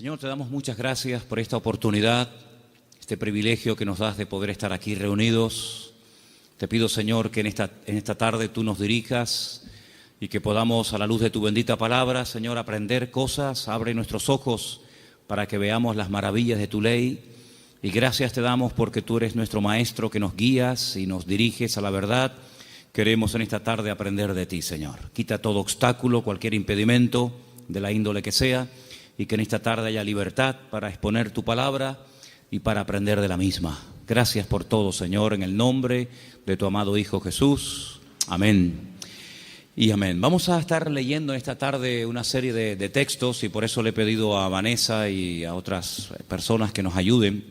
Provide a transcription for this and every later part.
Señor, te damos muchas gracias por esta oportunidad, este privilegio que nos das de poder estar aquí reunidos. Te pido, Señor, que en esta tarde tú nos dirijas y que podamos, a la luz de tu bendita palabra, Señor, aprender cosas. Abre nuestros ojos para que veamos las maravillas de tu ley. Y gracias te damos porque tú eres nuestro Maestro, que nos guías y nos diriges a la verdad. Queremos en esta tarde aprender de ti, Señor. Quita todo obstáculo, cualquier impedimento, de la índole que sea, y que en esta tarde haya libertad para exponer tu palabra y para aprender de la misma. Gracias por todo, Señor, en el nombre de tu amado Hijo Jesús. Amén y amén. Vamos a estar leyendo en esta tarde una serie de textos, y por eso le he pedido a Vanessa y a otras personas que nos ayuden.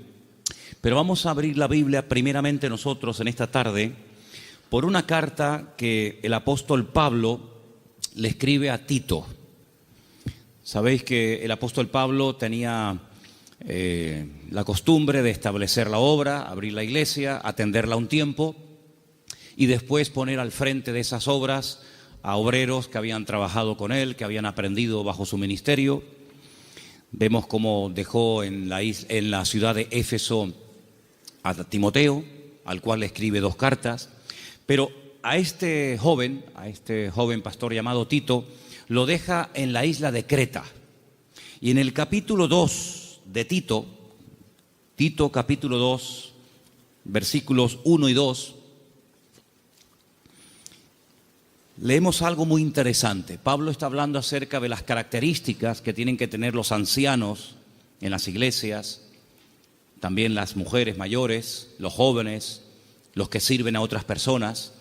Pero vamos a abrir la Biblia primeramente nosotros en esta tarde por una carta que el apóstol Pablo le escribe a Tito. Sabéis que el apóstol Pablo tenía la costumbre de establecer la obra, abrir la iglesia, atenderla un tiempo y después poner al frente de esas obras a obreros que habían trabajado con él, que habían aprendido bajo su ministerio. Vemos cómo dejó en la ciudad de Éfeso a Timoteo, al cual le escribe 2 cartas. Pero a este joven pastor llamado Tito, lo deja en la isla de Creta. Y en el capítulo 2 de Tito capítulo 2, versículos 1 y 2, leemos algo muy interesante. Pablo está hablando acerca de las características que tienen que tener los ancianos en las iglesias, también las mujeres mayores, los jóvenes, los que sirven a otras personas.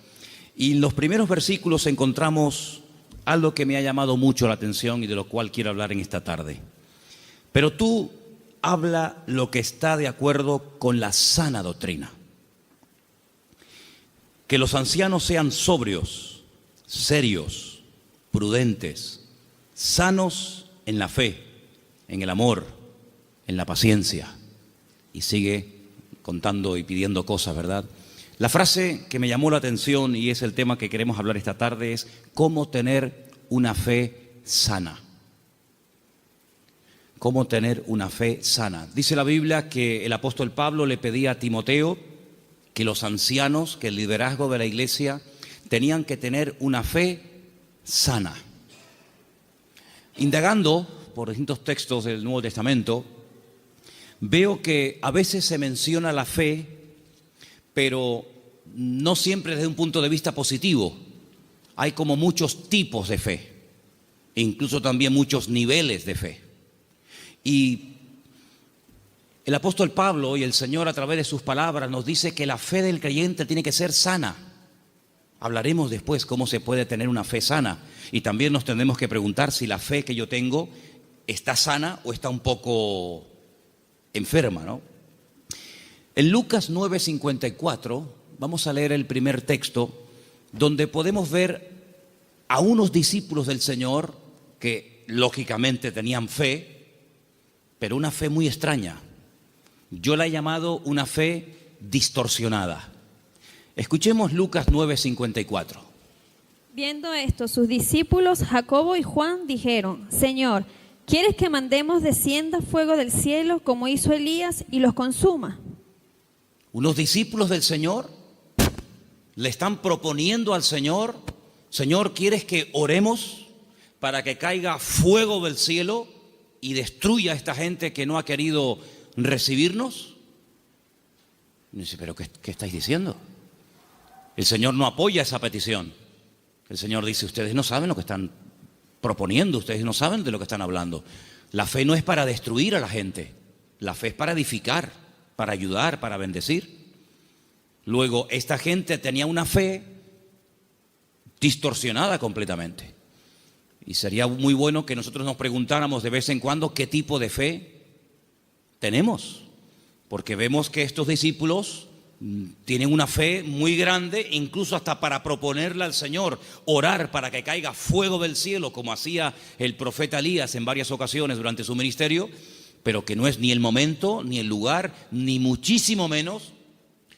Y en los primeros versículos encontramos algo que me ha llamado mucho la atención y de lo cual quiero hablar en esta tarde. Pero tú habla lo que está de acuerdo con la sana doctrina. Que los ancianos sean sobrios, serios, prudentes, sanos en la fe, en el amor, en la paciencia. Y sigue contando y pidiendo cosas, ¿verdad? La frase que me llamó la atención, y es el tema que queremos hablar esta tarde, es cómo tener una fe sana. Cómo tener una fe sana. Dice la Biblia que el apóstol Pablo le pedía a Timoteo que los ancianos, que el liderazgo de la iglesia, tenían que tener una fe sana. Indagando por distintos textos del Nuevo Testamento, veo que a veces se menciona la fe, pero no siempre desde un punto de vista positivo. Hay como muchos tipos de fe, e incluso también muchos niveles de fe. Y el apóstol Pablo y el Señor, a través de sus palabras, nos dice que la fe del creyente tiene que ser sana. Hablaremos después cómo se puede tener una fe sana, y también nos tendremos que preguntar si la fe que yo tengo está sana o está un poco enferma, ¿no? En Lucas 9:54 vamos a leer el primer texto, donde podemos ver a unos discípulos del Señor que lógicamente tenían fe, pero una fe muy extraña. Yo la he llamado una fe distorsionada. Escuchemos Lucas 9:54. Viendo esto, sus discípulos Jacobo y Juan dijeron: Señor, ¿quieres que mandemos descienda fuego del cielo como hizo Elías y los consuma? Unos discípulos del Señor le están proponiendo al Señor: Señor, ¿quieres que oremos para que caiga fuego del cielo y destruya a esta gente que no ha querido recibirnos? Y dice, ¿pero qué estáis diciendo? El Señor no apoya esa petición. El Señor dice, ustedes no saben lo que están proponiendo, ustedes no saben de lo que están hablando. La fe no es para destruir a la gente, la fe es para edificar, para ayudar, para bendecir. Luego, esta gente tenía una fe distorsionada completamente. Y sería muy bueno que nosotros nos preguntáramos de vez en cuando qué tipo de fe tenemos. Porque vemos que estos discípulos tienen una fe muy grande, incluso hasta para proponerle al Señor orar para que caiga fuego del cielo, como hacía el profeta Elías en varias ocasiones durante su ministerio, pero que no es ni el momento, ni el lugar, ni muchísimo menos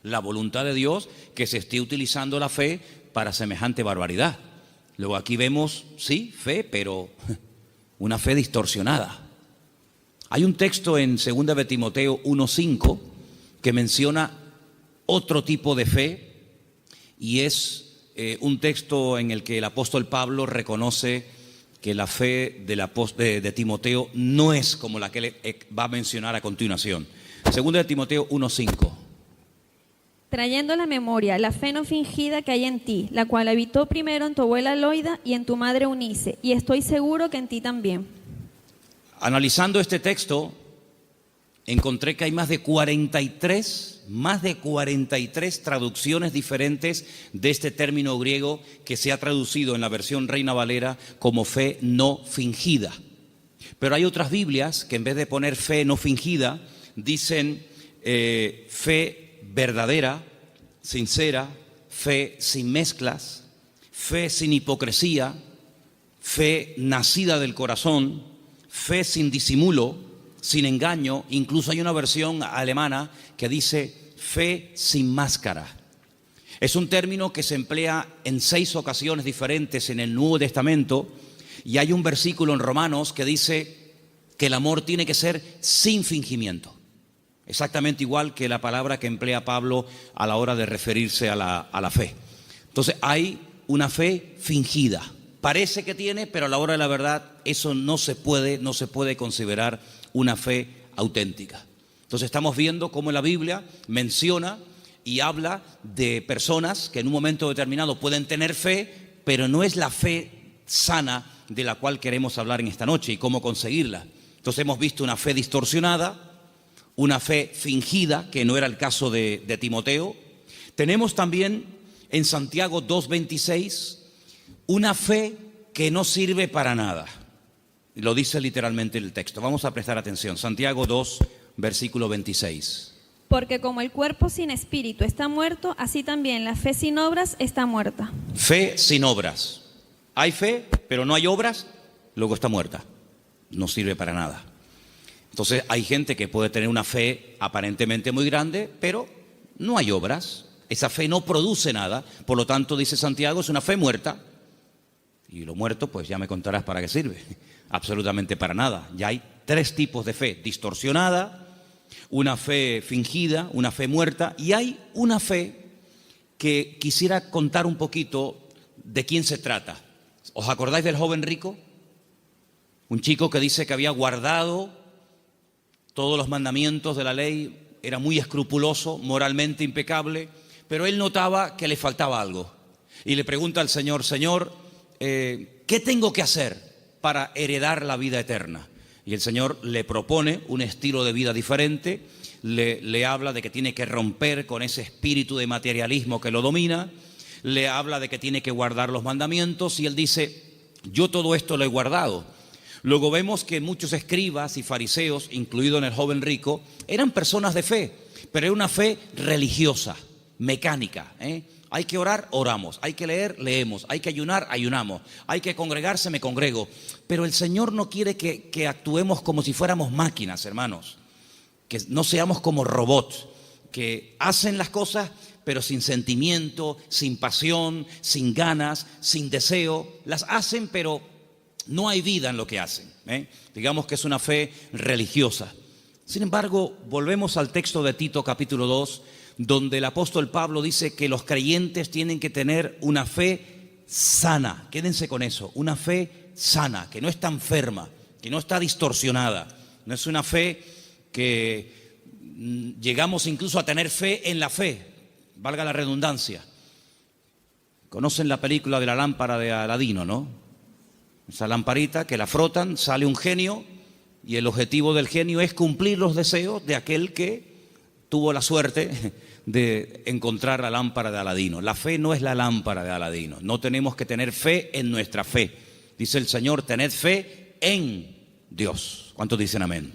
la voluntad de Dios que se esté utilizando la fe para semejante barbaridad. Luego aquí vemos, sí, fe, pero una fe distorsionada. Hay un texto en 2 de Timoteo 1:5 que menciona otro tipo de fe, y es un texto en el que el apóstol Pablo reconoce que la fe de Timoteo no es como la que él va a mencionar a continuación. 2 de Timoteo 1:5. Trayendo a la memoria la fe no fingida que hay en ti, la cual habitó primero en tu abuela Loida y en tu madre Eunice, y estoy seguro que en ti también. Analizando este texto, encontré que hay más de 43 traducciones diferentes de este término griego que se ha traducido en la versión Reina Valera como fe no fingida. Pero hay otras Biblias que en vez de poner fe no fingida, dicen fe verdadera, sincera, fe sin mezclas, fe sin hipocresía, fe nacida del corazón, fe sin disimulo, sin engaño. Incluso hay una versión alemana que dice fe sin máscara. Es un término que se emplea en 6 ocasiones diferentes en el Nuevo Testamento, y hay un versículo en Romanos que dice que el amor tiene que ser sin fingimiento. Exactamente igual que la palabra que emplea Pablo a la hora de referirse a la fe. Entonces hay una fe fingida. Parece que tiene, pero a la hora de la verdad eso no se puede considerar una fe auténtica. Entonces estamos viendo cómo la Biblia menciona y habla de personas que en un momento determinado pueden tener fe, pero no es la fe sana de la cual queremos hablar en esta noche y cómo conseguirla. Entonces hemos visto una fe distorsionada, una fe fingida, que no era el caso de Timoteo. Tenemos también en Santiago 2:26 una fe que no sirve para nada. Lo dice literalmente el texto. Vamos a prestar atención. Santiago 2, versículo 26. Porque como el cuerpo sin espíritu está muerto, así también la fe sin obras está muerta. Fe sin obras. Hay fe, pero no hay obras, luego está muerta. No sirve para nada. Entonces hay gente que puede tener una fe aparentemente muy grande, pero no hay obras. Esa fe no produce nada. Por lo tanto, dice Santiago, es una fe muerta. Y lo muerto, pues ya me contarás para qué sirve. Absolutamente para nada. Ya hay 3 tipos de fe: distorsionada, una fe fingida, una fe muerta, y hay una fe que quisiera contar un poquito de quién se trata. ¿Os acordáis del joven rico? Un chico que dice que había guardado todos los mandamientos de la ley, era muy escrupuloso, moralmente impecable, pero él notaba que le faltaba algo. Y le pregunta al Señor: Señor, ¿qué tengo que hacer para heredar la vida eterna? Y el Señor le propone un estilo de vida diferente, le habla de que tiene que romper con ese espíritu de materialismo que lo domina, le habla de que tiene que guardar los mandamientos, y él dice: yo todo esto lo he guardado. Luego vemos que muchos escribas y fariseos, incluido en el joven rico, eran personas de fe, pero era una fe religiosa, mecánica. Hay que orar, oramos. Hay que leer, leemos. Hay que ayunar, ayunamos. Hay que congregarse, me congrego. Pero el Señor no quiere que actuemos como si fuéramos máquinas, hermanos. Que no seamos como robots, que hacen las cosas pero sin sentimiento, sin pasión, sin ganas, sin deseo. Las hacen, pero no hay vida en lo que hacen. Digamos que es una fe religiosa. Sin embargo, volvemos al texto de Tito capítulo 2, donde el apóstol Pablo dice que los creyentes tienen que tener una fe sana. Quédense con eso, una fe sana, que no está enferma, que no está distorsionada. No es una fe que llegamos incluso a tener fe en la fe, valga la redundancia. Conocen la película de la lámpara de Aladino, ¿no? Esa lamparita que la frotan, sale un genio, y el objetivo del genio es cumplir los deseos de aquel que tuvo la suerte de encontrar la lámpara de Aladino. La fe no es la lámpara de Aladino. No tenemos que tener fe en nuestra fe. Dice el Señor: tened fe en Dios. ¿Cuántos dicen amén?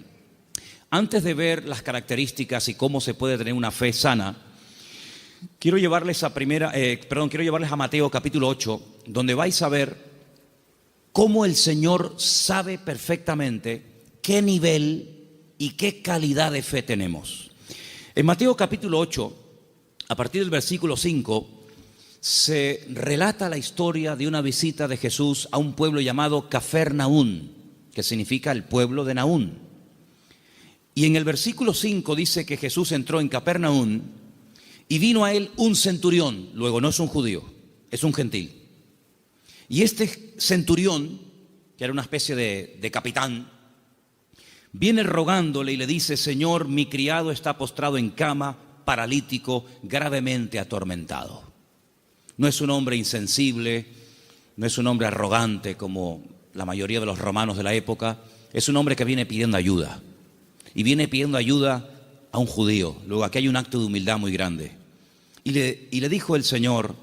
Antes de ver las características y cómo se puede tener una fe sana, quiero llevarles a Mateo capítulo 8, donde vais a ver cómo el Señor sabe perfectamente qué nivel y qué calidad de fe tenemos. En Mateo capítulo 8, a partir del versículo 5, se relata la historia de una visita de Jesús a un pueblo llamado Cafarnaún, que significa el pueblo de Naún. Y en el versículo 5 dice que Jesús entró en Capernaum y vino a él un centurión. Luego no es un judío, es un gentil. Y este centurión, que era una especie de capitán, viene rogándole y le dice: Señor, mi criado está postrado en cama, paralítico, gravemente atormentado. No es un hombre insensible, no es un hombre arrogante como la mayoría de los romanos de la época. Es un hombre que viene pidiendo ayuda. Y viene pidiendo ayuda a un judío. Luego aquí hay un acto de humildad muy grande. Y le dijo el Señor: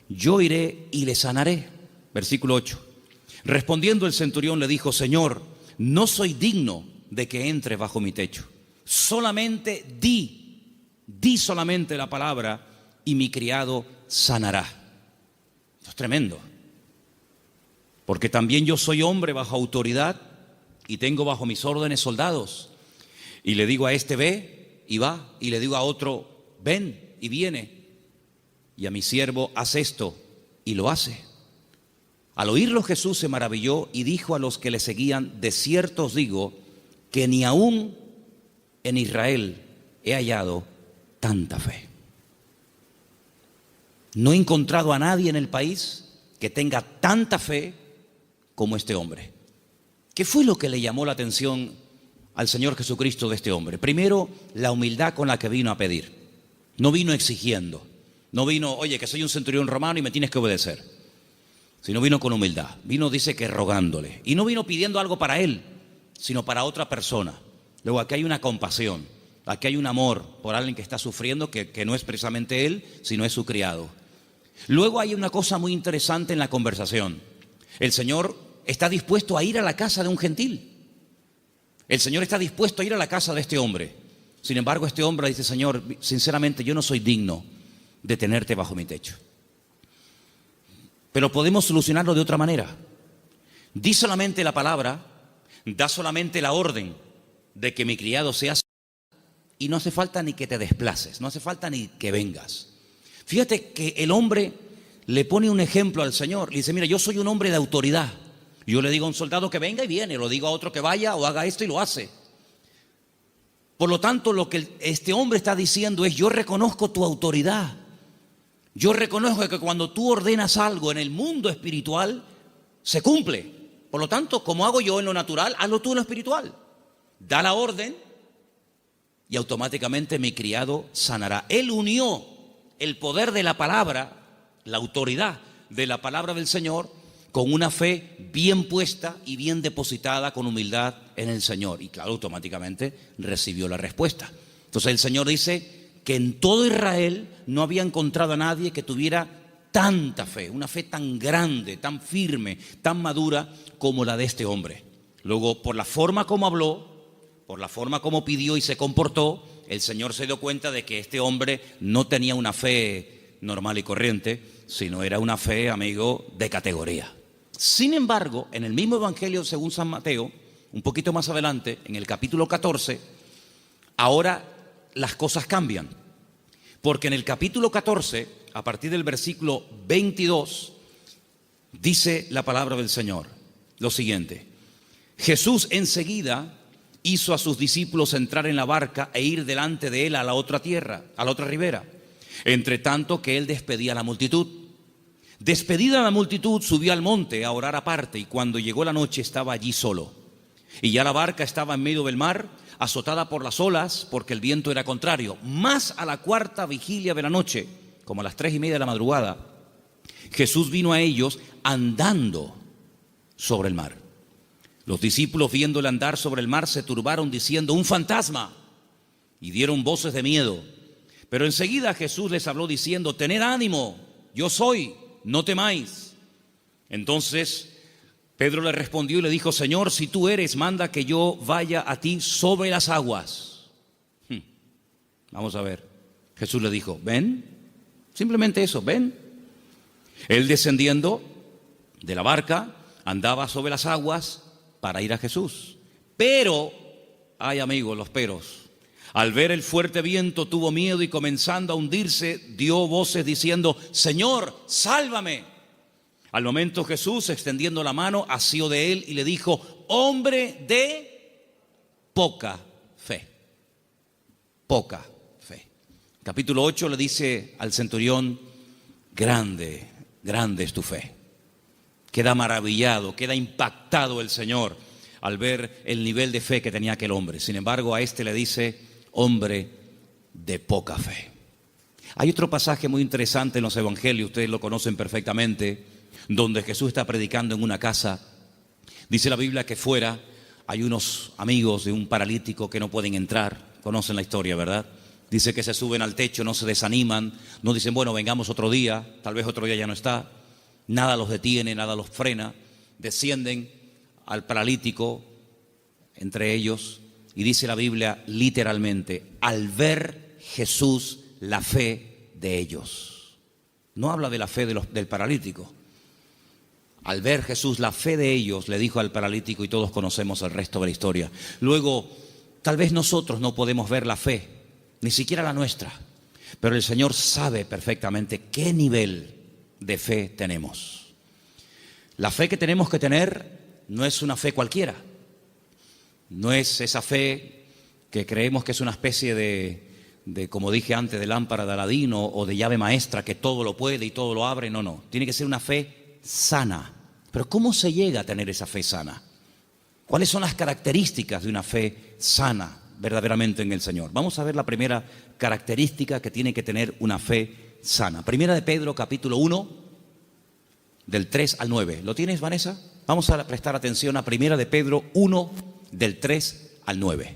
yo iré y le sanaré. Versículo 8. Respondiendo el centurión le dijo: Señor, no soy digno de que entre bajo mi techo. Solamente di solamente la palabra y mi criado sanará. Esto es tremendo. Porque también yo soy hombre bajo autoridad y tengo bajo mis órdenes soldados. Y le digo a este: ve y va. Y le digo a otro: ven y viene. Y a mi siervo: haz esto, y lo hace. Al oírlo Jesús se maravilló y dijo a los que le seguían: de cierto os digo que ni aún en Israel he hallado tanta fe. No he encontrado a nadie en el país que tenga tanta fe como este hombre. ¿Qué fue lo que le llamó la atención al Señor Jesucristo de este hombre? Primero, la humildad con la que vino a pedir. No vino exigiendo. No vino: oye, que soy un centurión romano y me tienes que obedecer. Sino vino con humildad. Vino, dice, que rogándole. Y no vino pidiendo algo para él, sino para otra persona. Luego aquí hay una compasión. Aquí hay un amor por alguien que está sufriendo, que no es precisamente él, sino es su criado. Luego hay una cosa muy interesante en la conversación. El Señor está dispuesto a ir a la casa de un gentil. El Señor está dispuesto a ir a la casa de este hombre. Sin embargo, este hombre dice: Señor, sinceramente yo no soy digno de tenerte bajo mi techo. Pero podemos solucionarlo de otra manera. Di solamente la palabra, da solamente la orden de que mi criado sea sanado, y no hace falta ni que te desplaces, no hace falta ni que vengas. Fíjate que el hombre le pone un ejemplo al Señor. Le dice: mira, yo soy un hombre de autoridad. Yo le digo a un soldado que venga y viene, lo digo a otro que vaya o haga esto y lo hace. Por lo tanto, lo que este hombre está diciendo es: yo reconozco tu autoridad. Yo reconozco que cuando tú ordenas algo en el mundo espiritual, se cumple. Por lo tanto, como hago yo en lo natural, hazlo tú en lo espiritual. Da la orden y automáticamente mi criado sanará. Él unió el poder de la palabra, la autoridad de la palabra del Señor, con una fe bien puesta y bien depositada con humildad en el Señor. Y claro, automáticamente recibió la respuesta. Entonces el Señor dice que en todo Israel no había encontrado a nadie que tuviera tanta fe, una fe tan grande, tan firme, tan madura como la de este hombre. Luego, por la forma como habló, por la forma como pidió y se comportó, el Señor se dio cuenta de que este hombre no tenía una fe normal y corriente, sino era una fe, amigo, de categoría. Sin embargo, en el mismo Evangelio según San Mateo, un poquito más adelante, en el capítulo 14, ahora las cosas cambian. Porque en el capítulo 14, a partir del versículo 22, dice la palabra del Señor lo siguiente: Jesús enseguida hizo a sus discípulos entrar en la barca e ir delante de él a la otra tierra, a la otra ribera, entre tanto que él despedía a la multitud. Despedida la multitud, subió al monte a orar aparte, y cuando llegó la noche estaba allí solo. Y ya la barca estaba en medio del mar, azotada por las olas, porque el viento era contrario. Mas a la cuarta vigilia de la noche, como a las 3:30 de la madrugada, Jesús vino a ellos andando sobre el mar. Los discípulos, viéndole andar sobre el mar, se turbaron diciendo: un fantasma, y dieron voces de miedo. Pero enseguida Jesús les habló diciendo: tened ánimo, yo soy, no temáis. Entonces Pedro le respondió y le dijo: Señor, si tú eres, manda que yo vaya a ti sobre las aguas. Vamos a ver. Jesús le dijo: ven. Simplemente eso, ven. Él, descendiendo de la barca, andaba sobre las aguas para ir a Jesús. Pero, ay amigos, los peros. Al ver el fuerte viento tuvo miedo y, comenzando a hundirse, dio voces diciendo: Señor, sálvame. Al momento Jesús, extendiendo la mano, asió de él y le dijo: hombre de poca fe. poca fe. Capítulo 8 le dice al centurión, grande, grande es tu fe. Queda maravillado, queda impactado el Señor al ver el nivel de fe que tenía aquel hombre. Sin embargo, a este le dice, hombre de poca fe. Hay otro pasaje muy interesante en los evangelios, ustedes lo conocen perfectamente, donde Jesús está predicando en una casa. Dice la Biblia que fuera hay unos amigos de un paralítico que no pueden entrar. Conocen la historia, ¿verdad? Dice que se suben al techo, no se desaniman, no dicen, bueno, vengamos otro día, tal vez otro día ya no está. Nada los detiene, nada los frena. Descienden al paralítico entre ellos y dice la Biblia literalmente, al ver Jesús la fe de ellos. No habla de la fe del paralítico. Al ver Jesús la fe de ellos, le dijo al paralítico, y todos conocemos el resto de la historia. Luego, tal vez nosotros no podemos ver la fe, ni siquiera la nuestra, pero el Señor sabe perfectamente qué nivel de fe tenemos. La fe que tenemos que tener no es una fe cualquiera. No es esa fe que creemos que es una especie de, como dije antes, de lámpara de Aladino o de llave maestra que todo lo puede y todo lo abre. No, no. Tiene que ser una fe sana. Pero ¿cómo se llega a tener esa fe sana? ¿Cuáles son las características de una fe sana verdaderamente en el Señor? Vamos a ver la primera característica que tiene que tener una fe sana. Primera de Pedro, capítulo 1, del 3 al 9. ¿Lo tienes, Vanessa? Vamos a prestar atención a Primera de Pedro 1, del 3 al 9.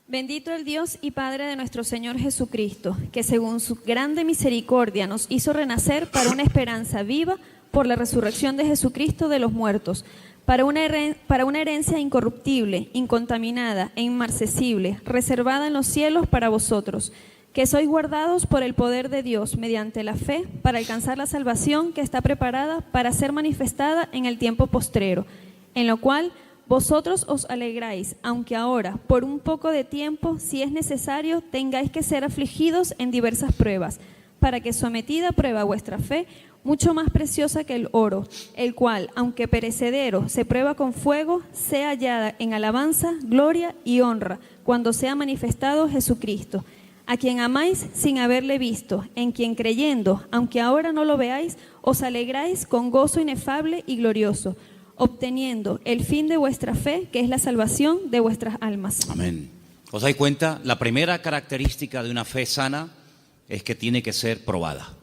Bendito el Dios y Padre de nuestro Señor Jesucristo, que según su grande misericordia nos hizo renacer para una esperanza viva por la resurrección de Jesucristo de los muertos, para una herencia incorruptible, incontaminada e inmarcesible, reservada en los cielos para vosotros, que sois guardados por el poder de Dios mediante la fe para alcanzar la salvación que está preparada para ser manifestada en el tiempo postrero, en lo cual vosotros os alegráis, aunque ahora, por un poco de tiempo, si es necesario, tengáis que ser afligidos en diversas pruebas, para que sometida a prueba vuestra fe, mucho más preciosa que el oro, el cual, aunque perecedero, se prueba con fuego, sea hallada en alabanza, gloria y honra, cuando sea manifestado Jesucristo, a quien amáis sin haberle visto, en quien creyendo, aunque ahora no lo veáis, os alegráis con gozo inefable y glorioso, obteniendo el fin de vuestra fe, que es la salvación de vuestras almas. Amén. ¿Os dais cuenta? La primera característica de una fe sana es que tiene que ser probada.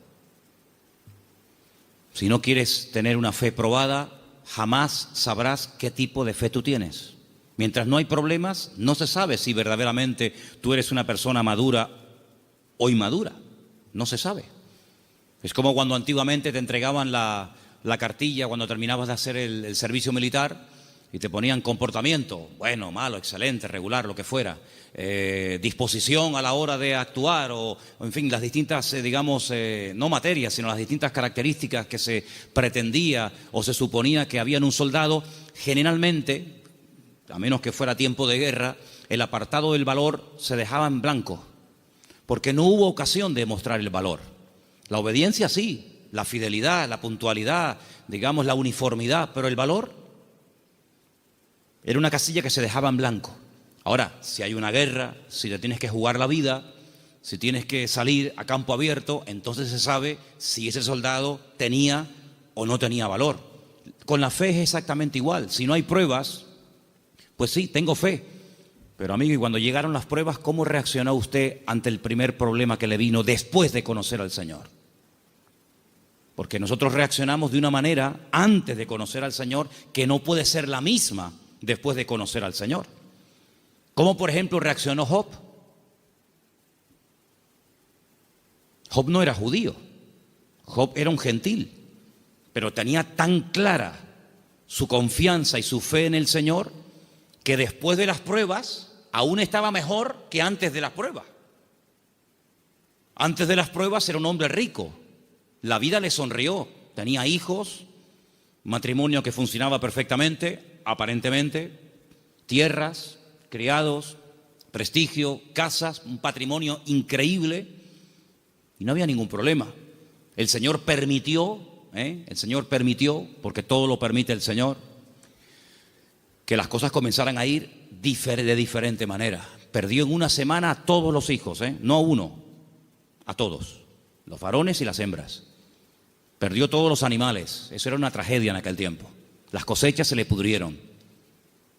Si no quieres tener una fe probada, jamás sabrás qué tipo de fe tú tienes. Mientras no hay problemas, no se sabe si verdaderamente tú eres una persona madura o inmadura. No se sabe. Es como cuando antiguamente te entregaban la cartilla cuando terminabas de hacer el servicio militar y te ponían comportamiento, bueno, malo, excelente, regular, lo que fuera, disposición a la hora de actuar o en fin, las distintas, digamos, no materias, sino las distintas características que se pretendía o se suponía que había en un soldado. Generalmente, a menos que fuera tiempo de guerra, el apartado del valor se dejaba en blanco, porque no hubo ocasión de mostrar el valor. La obediencia sí, la fidelidad, la puntualidad, digamos la uniformidad, pero el valor era una casilla que se dejaba en blanco. Ahora, si hay una guerra, si te tienes que jugar la vida, si tienes que salir a campo abierto, entonces se sabe si ese soldado tenía o no tenía valor. Con la fe es exactamente igual. Si no hay pruebas, pues sí, tengo fe. Pero amigo, y cuando llegaron las pruebas, ¿cómo reaccionó usted ante el primer problema que le vino después de conocer al Señor? Porque nosotros reaccionamos de una manera antes de conocer al Señor que no puede ser la misma después de conocer al Señor. ¿Cómo, por ejemplo, reaccionó Job? Job no era judío, Job era un gentil, pero tenía tan clara su confianza y su fe en el Señor que después de las pruebas aún estaba mejor que antes de las pruebas. Antes de las pruebas era un hombre rico, la vida le sonrió, tenía hijos, matrimonio que funcionaba perfectamente, aparentemente, tierras, criados, prestigio, casas, un patrimonio increíble y no había ningún problema. El Señor permitió, porque todo lo permite el Señor, que las cosas comenzaran a ir de diferente manera. perdió en una semana a todos los hijos, no a uno, a todos, los varones y las hembras. Perdió todos los animales, eso era una tragedia en aquel tiempo. Las cosechas se le pudrieron,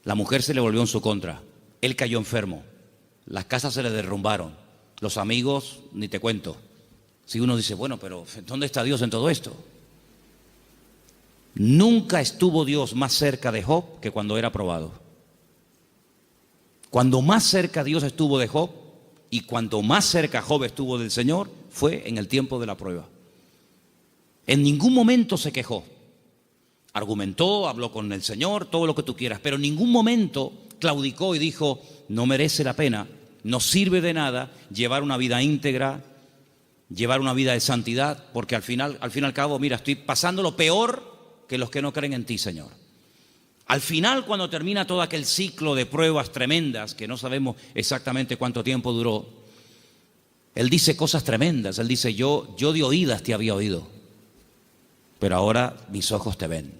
la mujer se le volvió en su contra, él cayó enfermo, las casas se le derrumbaron, los amigos, ni te cuento. Si uno dice, bueno, pero ¿dónde está Dios en todo esto? Nunca estuvo Dios más cerca de Job que cuando era probado. Cuando más cerca Dios estuvo de Job y cuanto más cerca Job estuvo del Señor fue en el tiempo de la prueba. En ningún momento se quejó. Argumentó, habló con el Señor, todo lo que tú quieras, pero en ningún momento claudicó y dijo, no merece la pena, no sirve de nada llevar una vida íntegra, llevar una vida de santidad, porque al fin y al cabo, mira, estoy pasando lo peor que los que no creen en ti, Señor. Al final, cuando termina todo aquel ciclo de pruebas tremendas, que no sabemos exactamente cuánto tiempo duró, él dice cosas tremendas. Él dice, yo de oídas te había oído, pero ahora mis ojos te ven.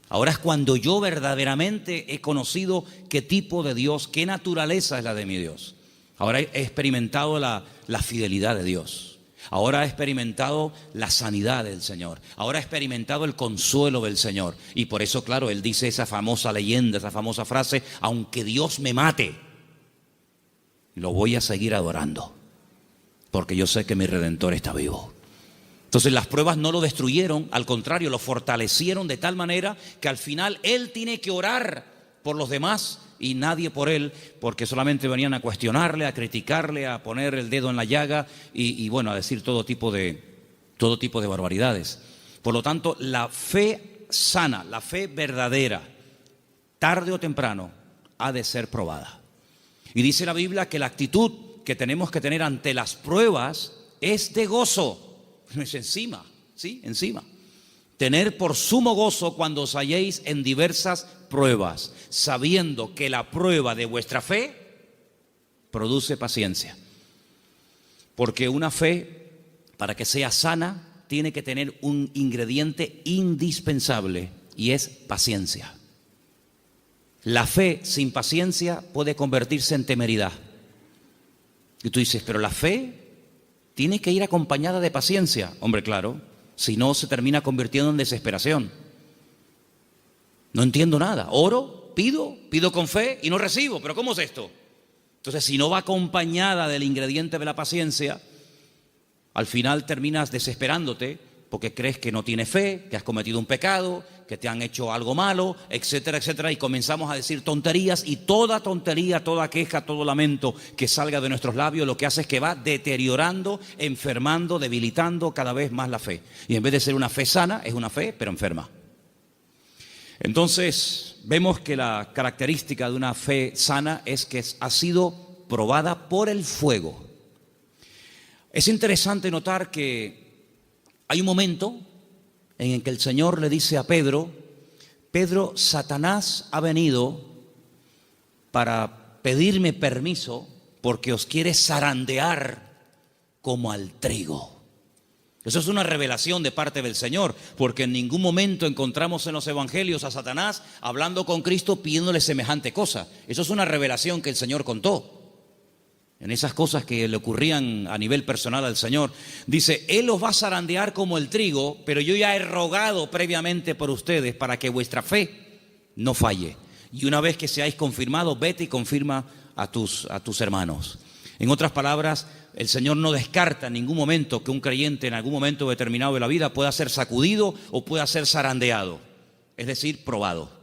Ahora es cuando yo verdaderamente he conocido qué tipo de Dios, qué naturaleza es la de mi Dios. Ahora he experimentado la fidelidad de Dios. Ahora he experimentado la sanidad del Señor. Ahora he experimentado el consuelo del Señor. Y por eso, claro, él dice esa famosa leyenda, esa famosa frase, aunque Dios me mate, lo voy a seguir adorando, porque yo sé que mi Redentor está vivo. Entonces las pruebas no lo destruyeron, al contrario, lo fortalecieron de tal manera que al final él tiene que orar por los demás y nadie por él, porque solamente venían a cuestionarle, a criticarle, a poner el dedo en la llaga y bueno, a decir todo tipo de barbaridades. Por lo tanto, la fe sana, la fe verdadera, tarde o temprano, ha de ser probada. Y dice la Biblia que la actitud que tenemos que tener ante las pruebas es de gozo. No es encima, ¿sí? Encima. Tener por sumo gozo cuando os halléis en diversas pruebas, sabiendo que la prueba de vuestra fe produce paciencia. Porque una fe, para que sea sana, tiene que tener un ingrediente indispensable y es paciencia. La fe sin paciencia puede convertirse en temeridad. Y tú dices, pero la fe tiene que ir acompañada de paciencia. Hombre, claro, si no se termina convirtiendo en desesperación. No entiendo nada. Oro, pido con fe y no recibo. ¿Pero cómo es esto? Entonces, si no va acompañada del ingrediente de la paciencia, al final terminas desesperándote porque crees que no tienes fe, que has cometido un pecado, que te han hecho algo malo, etcétera, etcétera, y comenzamos a decir tonterías, y toda tontería, toda queja, todo lamento que salga de nuestros labios lo que hace es que va deteriorando, enfermando, debilitando cada vez más la fe. Y en vez de ser una fe sana, es una fe pero enferma. Entonces vemos que la característica de una fe sana es que ha sido probada por el fuego. Es interesante notar que hay un momento en el que el Señor le dice a Pedro, Pedro, Satanás ha venido para pedirme permiso porque os quiere zarandear como al trigo. Eso es una revelación de parte del Señor, porque en ningún momento encontramos en los evangelios a Satanás hablando con Cristo pidiéndole semejante cosa. Eso es una revelación que el Señor contó. En esas cosas que le ocurrían a nivel personal al Señor, dice, Él os va a zarandear como el trigo, pero yo ya he rogado previamente por ustedes para que vuestra fe no falle. Y una vez que seáis confirmados, vete y confirma a tus hermanos. En otras palabras, el Señor no descarta en ningún momento que un creyente en algún momento determinado de la vida pueda ser sacudido o pueda ser zarandeado, es decir, probado.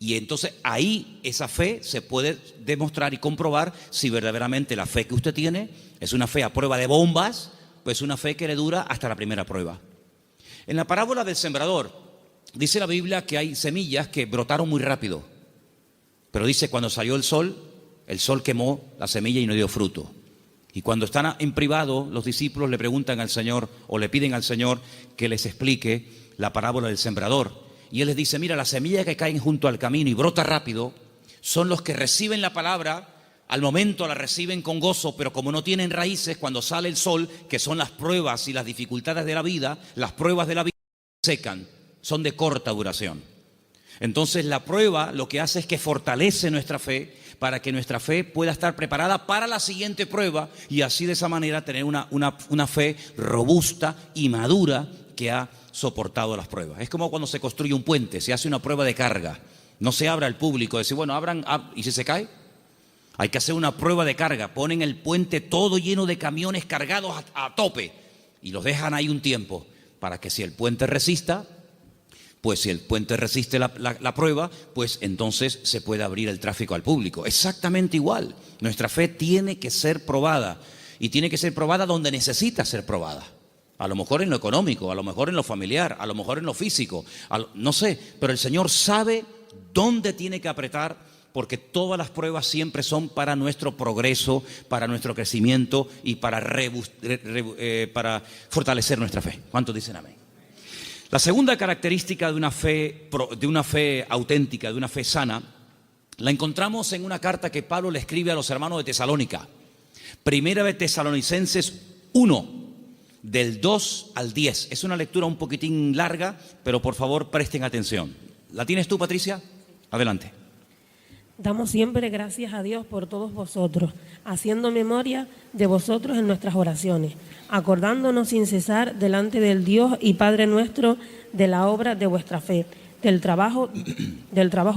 Y entonces ahí esa fe se puede demostrar y comprobar si verdaderamente la fe que usted tiene es una fe a prueba de bombas, pues una fe que le dura hasta la primera prueba. En la parábola del sembrador, dice la Biblia que hay semillas que brotaron muy rápido. Pero dice, cuando salió el sol quemó la semilla y no dio fruto. Y cuando están en privado, los discípulos le preguntan al Señor o le piden al Señor que les explique la parábola del sembrador. Y Él les dice, mira, las semillas que caen junto al camino y brota rápido son los que reciben la palabra, al momento la reciben con gozo, pero como no tienen raíces, cuando sale el sol, que son las pruebas y las dificultades de la vida, las pruebas de la vida secan, son de corta duración. Entonces la prueba lo que hace es que fortalece nuestra fe para que nuestra fe pueda estar preparada para la siguiente prueba y así de esa manera tener una fe robusta y madura que ha soportado las pruebas. Es como cuando se construye un puente, se hace una prueba de carga. No se abre al público, decir, bueno, abran, ¿y si se cae? Hay que hacer una prueba de carga. Ponen el puente todo lleno de camiones cargados a tope y los dejan ahí un tiempo para que si el puente resista, pues si el puente resiste la prueba, pues entonces se puede abrir el tráfico al público. Exactamente igual. Nuestra fe tiene que ser probada y tiene que ser probada donde necesita ser probada. A lo mejor en lo económico, a lo mejor en lo familiar, a lo mejor en lo físico, no sé, pero el Señor sabe dónde tiene que apretar, porque todas las pruebas siempre son para nuestro progreso, para nuestro crecimiento y para fortalecer nuestra fe. ¿Cuántos dicen amén? La segunda característica de una fe auténtica, de una fe sana, la encontramos en una carta que Pablo le escribe a los hermanos de Tesalónica. Primera de Tesalonicenses 1, del 2 al 10. Es una lectura un poquitín larga, pero por favor presten atención. ¿La tienes tú, Patricia? Adelante. Damos siempre gracias a Dios por todos vosotros, haciendo memoria de vosotros en nuestras oraciones, acordándonos sin cesar delante del Dios y Padre nuestro de la obra de vuestra fe, del trabajo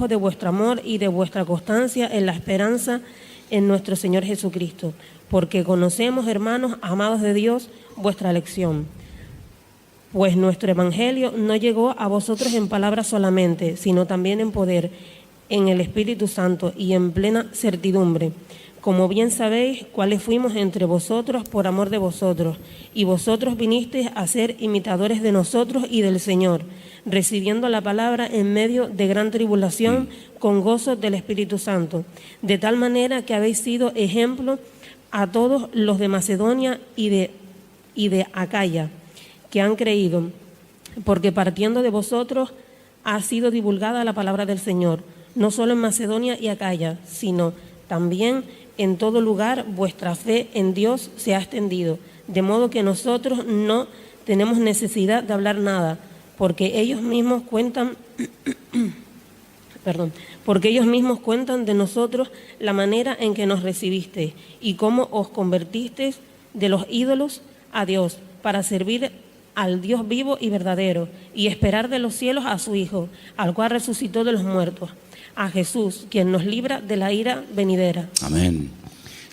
de vuestro amor y de vuestra constancia en la esperanza en nuestro Señor Jesucristo, porque conocemos, hermanos amados de Dios, vuestra elección. Pues nuestro evangelio no llegó a vosotros en palabras solamente, sino también en poder, en el Espíritu Santo y en plena certidumbre. Como bien sabéis, cuáles fuimos entre vosotros por amor de vosotros, y vosotros vinisteis a ser imitadores de nosotros y del Señor, recibiendo la palabra en medio de gran tribulación con gozo del Espíritu Santo, de tal manera que habéis sido ejemplo a todos los de Macedonia y de Acaya, que han creído, porque partiendo de vosotros ha sido divulgada la palabra del Señor, no solo en Macedonia y Acaya, sino también en todo lugar vuestra fe en Dios se ha extendido, de modo que nosotros no tenemos necesidad de hablar nada, porque ellos mismos cuentan de nosotros la manera en que nos recibisteis y cómo os convertisteis de los ídolos a Dios, para servir al Dios vivo y verdadero, y esperar de los cielos a su Hijo, al cual resucitó de los muertos, a Jesús, quien nos libra de la ira venidera. Amén.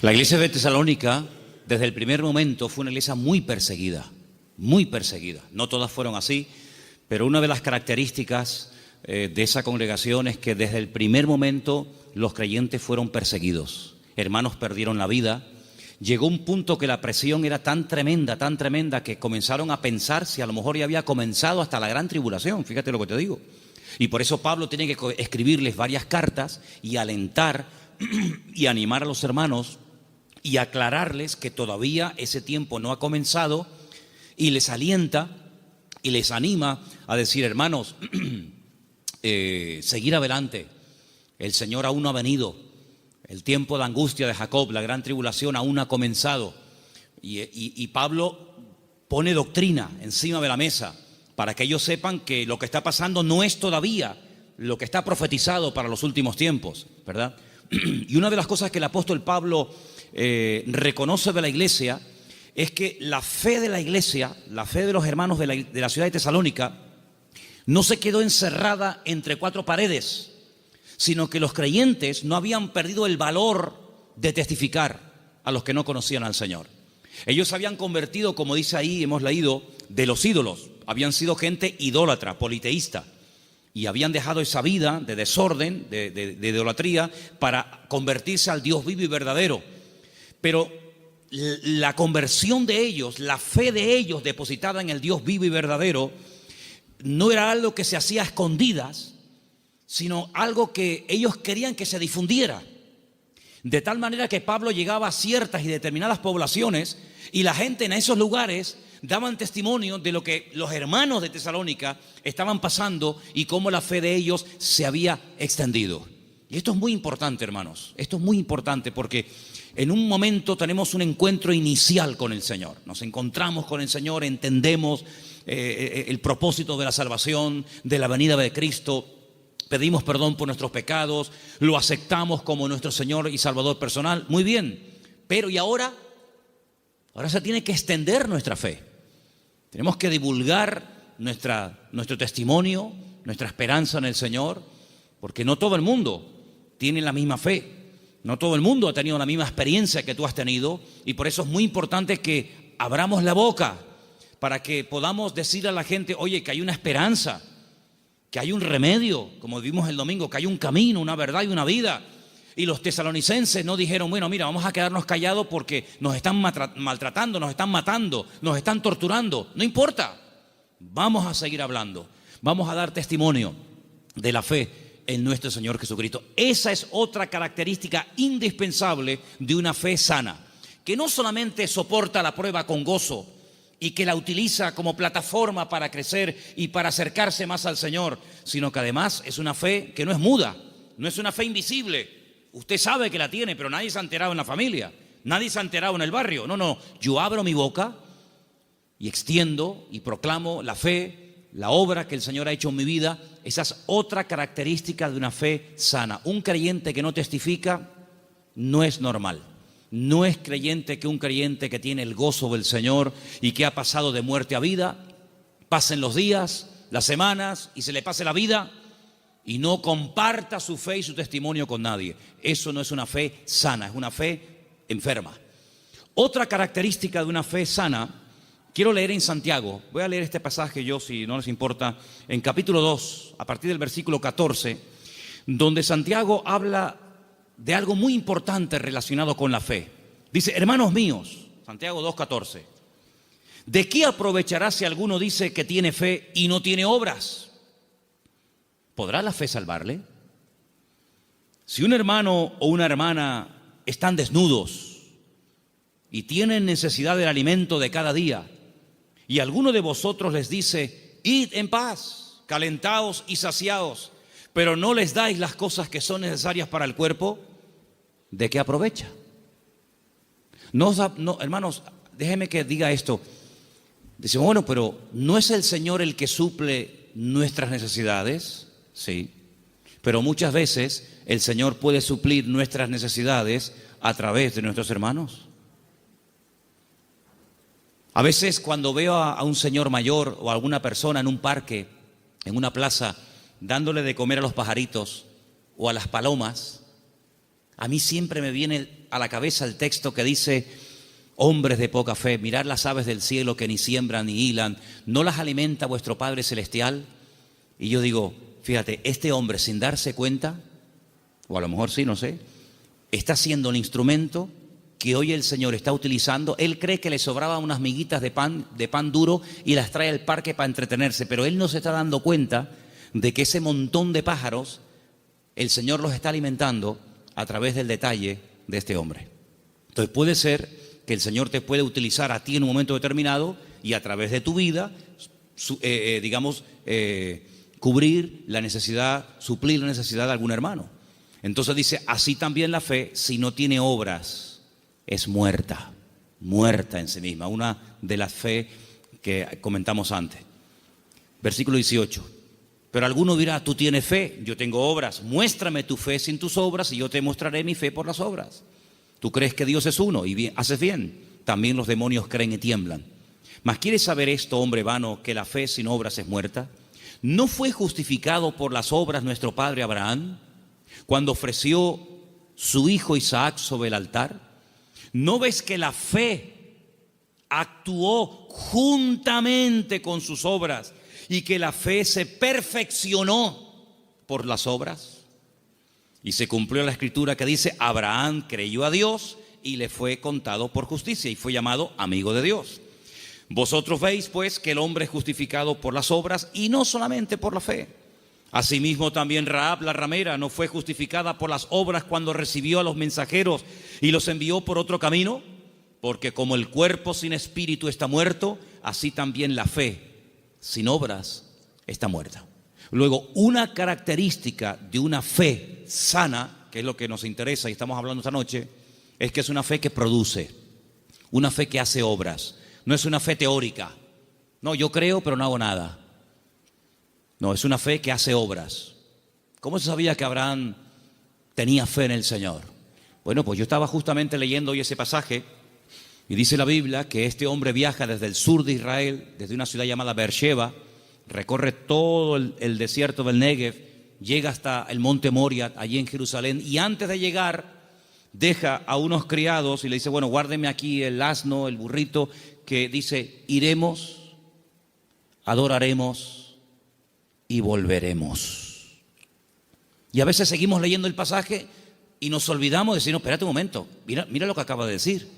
La iglesia de Tesalónica, desde el primer momento, fue una iglesia muy perseguida, muy perseguida. No todas fueron así, pero una de las características de esa congregación es que desde el primer momento los creyentes fueron perseguidos. Hermanos perdieron la vida. Llegó un punto que la presión era tan tremenda, que comenzaron a pensar si a lo mejor ya había comenzado hasta la gran tribulación. Fíjate lo que te digo. Y por eso Pablo tiene que escribirles varias cartas y alentar y animar a los hermanos y aclararles que todavía ese tiempo no ha comenzado, y les alienta y les anima a decir, hermanos, seguir adelante. El Señor aún no ha venido. El tiempo de angustia de Jacob, la gran tribulación, aún no ha comenzado. Y Pablo pone doctrina encima de la mesa para que ellos sepan que lo que está pasando no es todavía lo que está profetizado para los últimos tiempos, ¿verdad? Y una de las cosas que el apóstol Pablo reconoce de la iglesia es que la fe de la iglesia, la fe de los hermanos de la ciudad de Tesalónica, no se quedó encerrada entre cuatro paredes, sino que los creyentes no habían perdido el valor de testificar a los que no conocían al Señor. Ellos se habían convertido, como dice ahí, hemos leído, de los ídolos. Habían sido gente idólatra, politeísta, y habían dejado esa vida de desorden, de idolatría, para convertirse al Dios vivo y verdadero. Pero la conversión de ellos, la fe de ellos depositada en el Dios vivo y verdadero, no era algo que se hacía a escondidas, sino algo que ellos querían que se difundiera. De tal manera que Pablo llegaba a ciertas y determinadas poblaciones y la gente en esos lugares daban testimonio de lo que los hermanos de Tesalónica estaban pasando y cómo la fe de ellos se había extendido. Y esto es muy importante, hermanos. Esto es muy importante porque en un momento tenemos un encuentro inicial con el Señor. Nos encontramos con el Señor, entendemos el propósito de la salvación, de la venida de Cristo. pedimos perdón por nuestros pecados, lo aceptamos como nuestro Señor y Salvador personal. Muy bien, pero ¿y ahora? Ahora se tiene que extender nuestra fe. Tenemos que divulgar nuestro testimonio, nuestra esperanza en el Señor, porque no todo el mundo tiene la misma fe. No todo el mundo ha tenido la misma experiencia que tú has tenido, y por eso es muy importante que abramos la boca para que podamos decir a la gente, oye, que hay una esperanza, que hay un remedio, como vimos el domingo, que hay un camino, una verdad y una vida. Y los tesalonicenses no dijeron, bueno, mira, vamos a quedarnos callados porque nos están maltratando, nos están matando, nos están torturando. No importa, vamos a seguir hablando, vamos a dar testimonio de la fe en nuestro Señor Jesucristo. Esa es otra característica indispensable de una fe sana, que no solamente soporta la prueba con gozo y que la utiliza como plataforma para crecer y para acercarse más al Señor, sino que además es una fe que no es muda, no es una fe invisible. Usted sabe que la tiene, pero nadie se ha enterado en la familia, nadie se ha enterado en el barrio. No, yo abro mi boca y extiendo y proclamo la fe, la obra que el Señor ha hecho en mi vida. Esa es otra característica de una fe sana. Un creyente que no testifica no es normal. No es creyente que un creyente que tiene el gozo del Señor y que ha pasado de muerte a vida, pasen los días, las semanas y se le pase la vida y no comparta su fe y su testimonio con nadie. Eso no es una fe sana, es una fe enferma. Otra característica de una fe sana, quiero leer en Santiago, voy a leer este pasaje yo, si no les importa, en capítulo 2, a partir del versículo 14, donde Santiago habla de algo muy importante relacionado con la fe. Dice, hermanos míos, Santiago 2:14, ¿de qué aprovechará si alguno dice que tiene fe y no tiene obras? ¿Podrá la fe salvarle? Si un hermano o una hermana están desnudos y tienen necesidad del alimento de cada día, y alguno de vosotros les dice, id en paz, calentaos y saciaos, pero no les dais las cosas que son necesarias para el cuerpo, ¿de qué aprovecha? No, hermanos, déjenme que diga esto. Decimos, bueno, pero ¿no es el Señor el que suple nuestras necesidades? Sí, pero muchas veces el Señor puede suplir nuestras necesidades a través de nuestros hermanos. A veces cuando veo a un señor mayor o a alguna persona en un parque, en una plaza, dándole de comer a los pajaritos o a las palomas, a mí siempre me viene a la cabeza el texto que dice, hombres de poca fe, mirad las aves del cielo que ni siembran ni hilan, ¿no las alimenta vuestro Padre Celestial? Y yo digo, fíjate, este hombre sin darse cuenta, o a lo mejor sí, no sé, está siendo el instrumento que hoy el Señor está utilizando. Él cree que le sobraban unas miguitas de pan duro y las trae al parque para entretenerse, pero él no se está dando cuenta de que ese montón de pájaros, el Señor los está alimentando a través del detalle de este hombre. Entonces puede ser que el Señor te puede utilizar a ti en un momento determinado y a través de tu vida, cubrir la necesidad, suplir la necesidad de algún hermano. Entonces dice, así también la fe, si no tiene obras, es muerta en sí misma. Una de las fe que comentamos antes. Versículo 18. Pero alguno dirá, tú tienes fe, yo tengo obras. Muéstrame tu fe sin tus obras y yo te mostraré mi fe por las obras. Tú crees que Dios es uno y bien, haces bien. También los demonios creen y tiemblan. Mas ¿quieres saber esto, hombre vano, que la fe sin obras es muerta? ¿No fue justificado por las obras nuestro padre Abraham cuando ofreció su hijo Isaac sobre el altar? ¿No ves que la fe actuó juntamente con sus obras y que la fe se perfeccionó por las obras? Y se cumplió la escritura que dice, Abraham creyó a Dios y le fue contado por justicia y fue llamado amigo de Dios. Vosotros veis pues que el hombre es justificado por las obras y no solamente por la fe. Asimismo también Rahab la ramera no fue justificada por las obras cuando recibió a los mensajeros y los envió por otro camino, porque como el cuerpo sin espíritu está muerto, así también la fe sin obras está muerta. Luego, una característica de una fe sana, que es lo que nos interesa y estamos hablando esta noche, es que es una fe que produce, una fe que hace obras. No es una fe teórica. No, yo creo pero no hago nada. No, es una fe que hace obras, ¿Cómo se sabía que Abraham tenía fe en el Señor? Bueno, pues yo estaba justamente leyendo hoy ese pasaje y dice la Biblia que este hombre viaja desde el sur de Israel, desde una ciudad llamada Beersheba, recorre todo el desierto del Negev, llega hasta el monte Moria, allí en Jerusalén, y antes de llegar deja a unos criados y le dice, bueno, guárdeme aquí el asno, el burrito, que dice, iremos, adoraremos y volveremos. Y a veces seguimos leyendo el pasaje y nos olvidamos de decir, no, espérate un momento, mira lo que acaba de decir.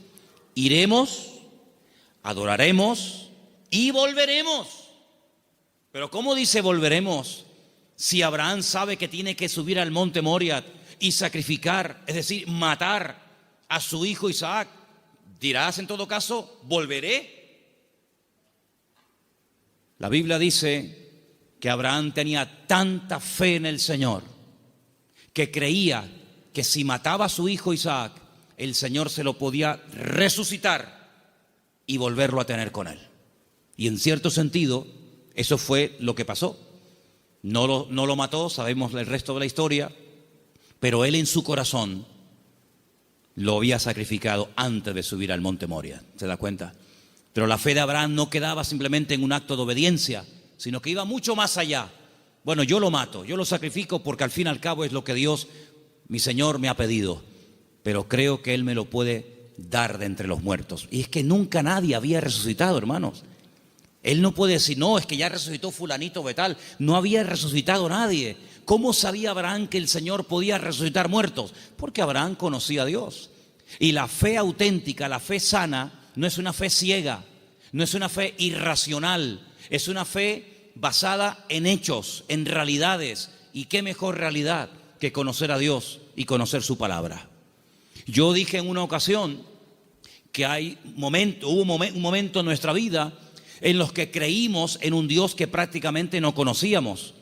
Iremos, adoraremos y volveremos. Pero ¿cómo dice volveremos si Abraham sabe que tiene que subir al monte Moria y sacrificar, es decir, matar a su hijo Isaac? Dirás en todo caso, volveré. La Biblia dice que Abraham tenía tanta fe en el Señor que creía que si mataba a su hijo Isaac, el Señor se lo podía resucitar y volverlo a tener con él. Y en cierto sentido, eso fue lo que pasó. No lo mató, sabemos el resto de la historia, pero él en su corazón lo había sacrificado antes de subir al monte Moria. ¿Se da cuenta? Pero la fe de Abraham no quedaba simplemente en un acto de obediencia, sino que iba mucho más allá. Bueno, yo lo mato, yo lo sacrifico porque al fin y al cabo es lo que Dios, mi Señor, me ha pedido. Pero creo que Él me lo puede dar de entre los muertos. Y es que nunca nadie había resucitado, hermanos. Él no puede decir, no, es que ya resucitó fulanito de tal. No había resucitado nadie. ¿Cómo sabía Abraham que el Señor podía resucitar muertos? Porque Abraham conocía a Dios. Y la fe auténtica, la fe sana, no es una fe ciega, no es una fe irracional, es una fe basada en hechos, en realidades. ¿Y qué mejor realidad que conocer a Dios y conocer su palabra? Yo dije en una ocasión que hubo un momento en nuestra vida en los que creímos en un Dios que prácticamente no conocíamos.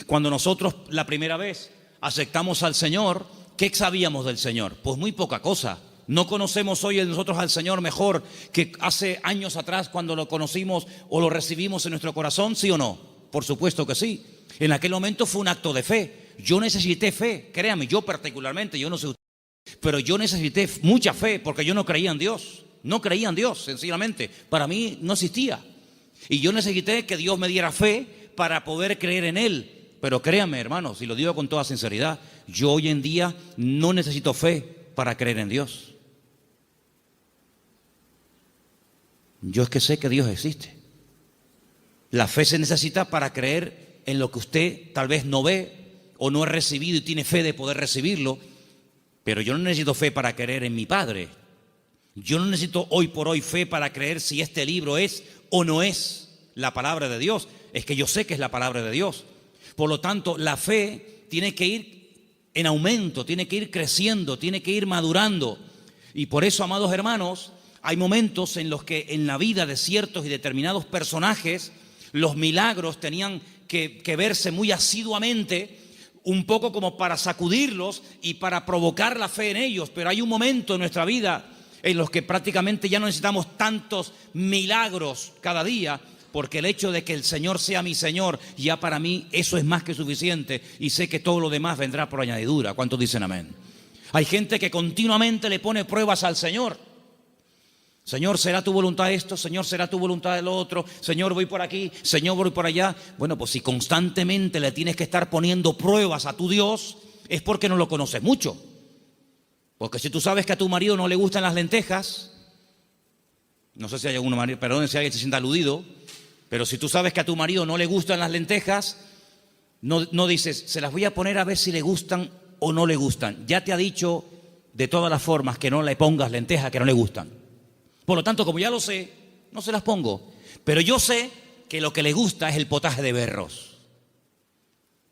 Cuando nosotros la primera vez aceptamos al Señor, ¿qué sabíamos del Señor? Pues muy poca cosa. No conocemos hoy nosotros al Señor mejor que hace años atrás cuando lo conocimos o lo recibimos en nuestro corazón, ¿sí o no? Por supuesto que sí. En aquel momento fue un acto de fe. Yo necesité fe, créame, yo particularmente, yo no sé usted, pero yo necesité mucha fe porque yo no creía en Dios. No creía en Dios, sencillamente. Para mí no existía. Y yo necesité que Dios me diera fe para poder creer en Él. Pero créanme, hermanos, y lo digo con toda sinceridad, yo hoy en día no necesito fe para creer en Dios. Yo es que sé que Dios existe. La fe se necesita para creer en lo que usted tal vez no ve o no ha recibido y tiene fe de poder recibirlo. Pero yo no necesito fe para creer en mi Padre. Yo no necesito hoy por hoy fe para creer si este libro es o no es la palabra de Dios. Es que yo sé que es la palabra de Dios. Por lo tanto, la fe tiene que ir en aumento, tiene que ir creciendo, tiene que ir madurando. Y por eso, amados hermanos, hay momentos en los que en la vida de ciertos y determinados personajes los milagros tenían que verse muy asiduamente, un poco como para sacudirlos y para provocar la fe en ellos. Pero hay un momento en nuestra vida en los que prácticamente ya no necesitamos tantos milagros cada día, porque el hecho de que el Señor sea mi Señor, ya para mí eso es más que suficiente y sé que todo lo demás vendrá por añadidura. ¿Cuántos dicen amén? Hay gente que continuamente le pone pruebas al Señor. Señor, ¿será tu voluntad esto? Señor, ¿será tu voluntad lo otro? Señor, voy por aquí, Señor, voy por allá. Bueno, pues si constantemente le tienes que estar poniendo pruebas a tu Dios, es porque no lo conoces mucho. Porque si tú sabes que a tu marido no le gustan las lentejas, no sé si hay algún marido, perdón si alguien se sienta aludido, pero si tú sabes que a tu marido no le gustan las lentejas, no dices, se las voy a poner a ver si le gustan o no le gustan. Ya te ha dicho de todas las formas que no le pongas lentejas que no le gustan. Por lo tanto, como ya lo sé, no se las pongo. Pero yo sé que lo que le gusta es el potaje de berros.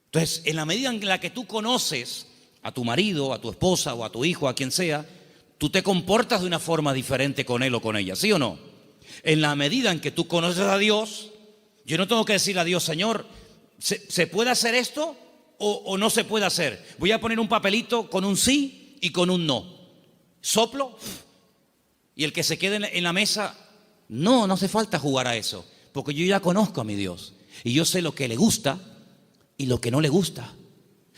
Entonces, en la medida en la que tú conoces a tu marido, a tu esposa o a tu hijo, a quien sea, tú te comportas de una forma diferente con él o con ella, ¿sí o no? En la medida en que tú conoces a Dios, yo no tengo que decirle a Dios, Señor, ¿se puede hacer esto o no se puede hacer? Voy a poner un papelito con un sí y con un no. Soplo y el que se quede en la mesa, no hace falta jugar a eso, porque yo ya conozco a mi Dios y yo sé lo que le gusta y lo que no le gusta.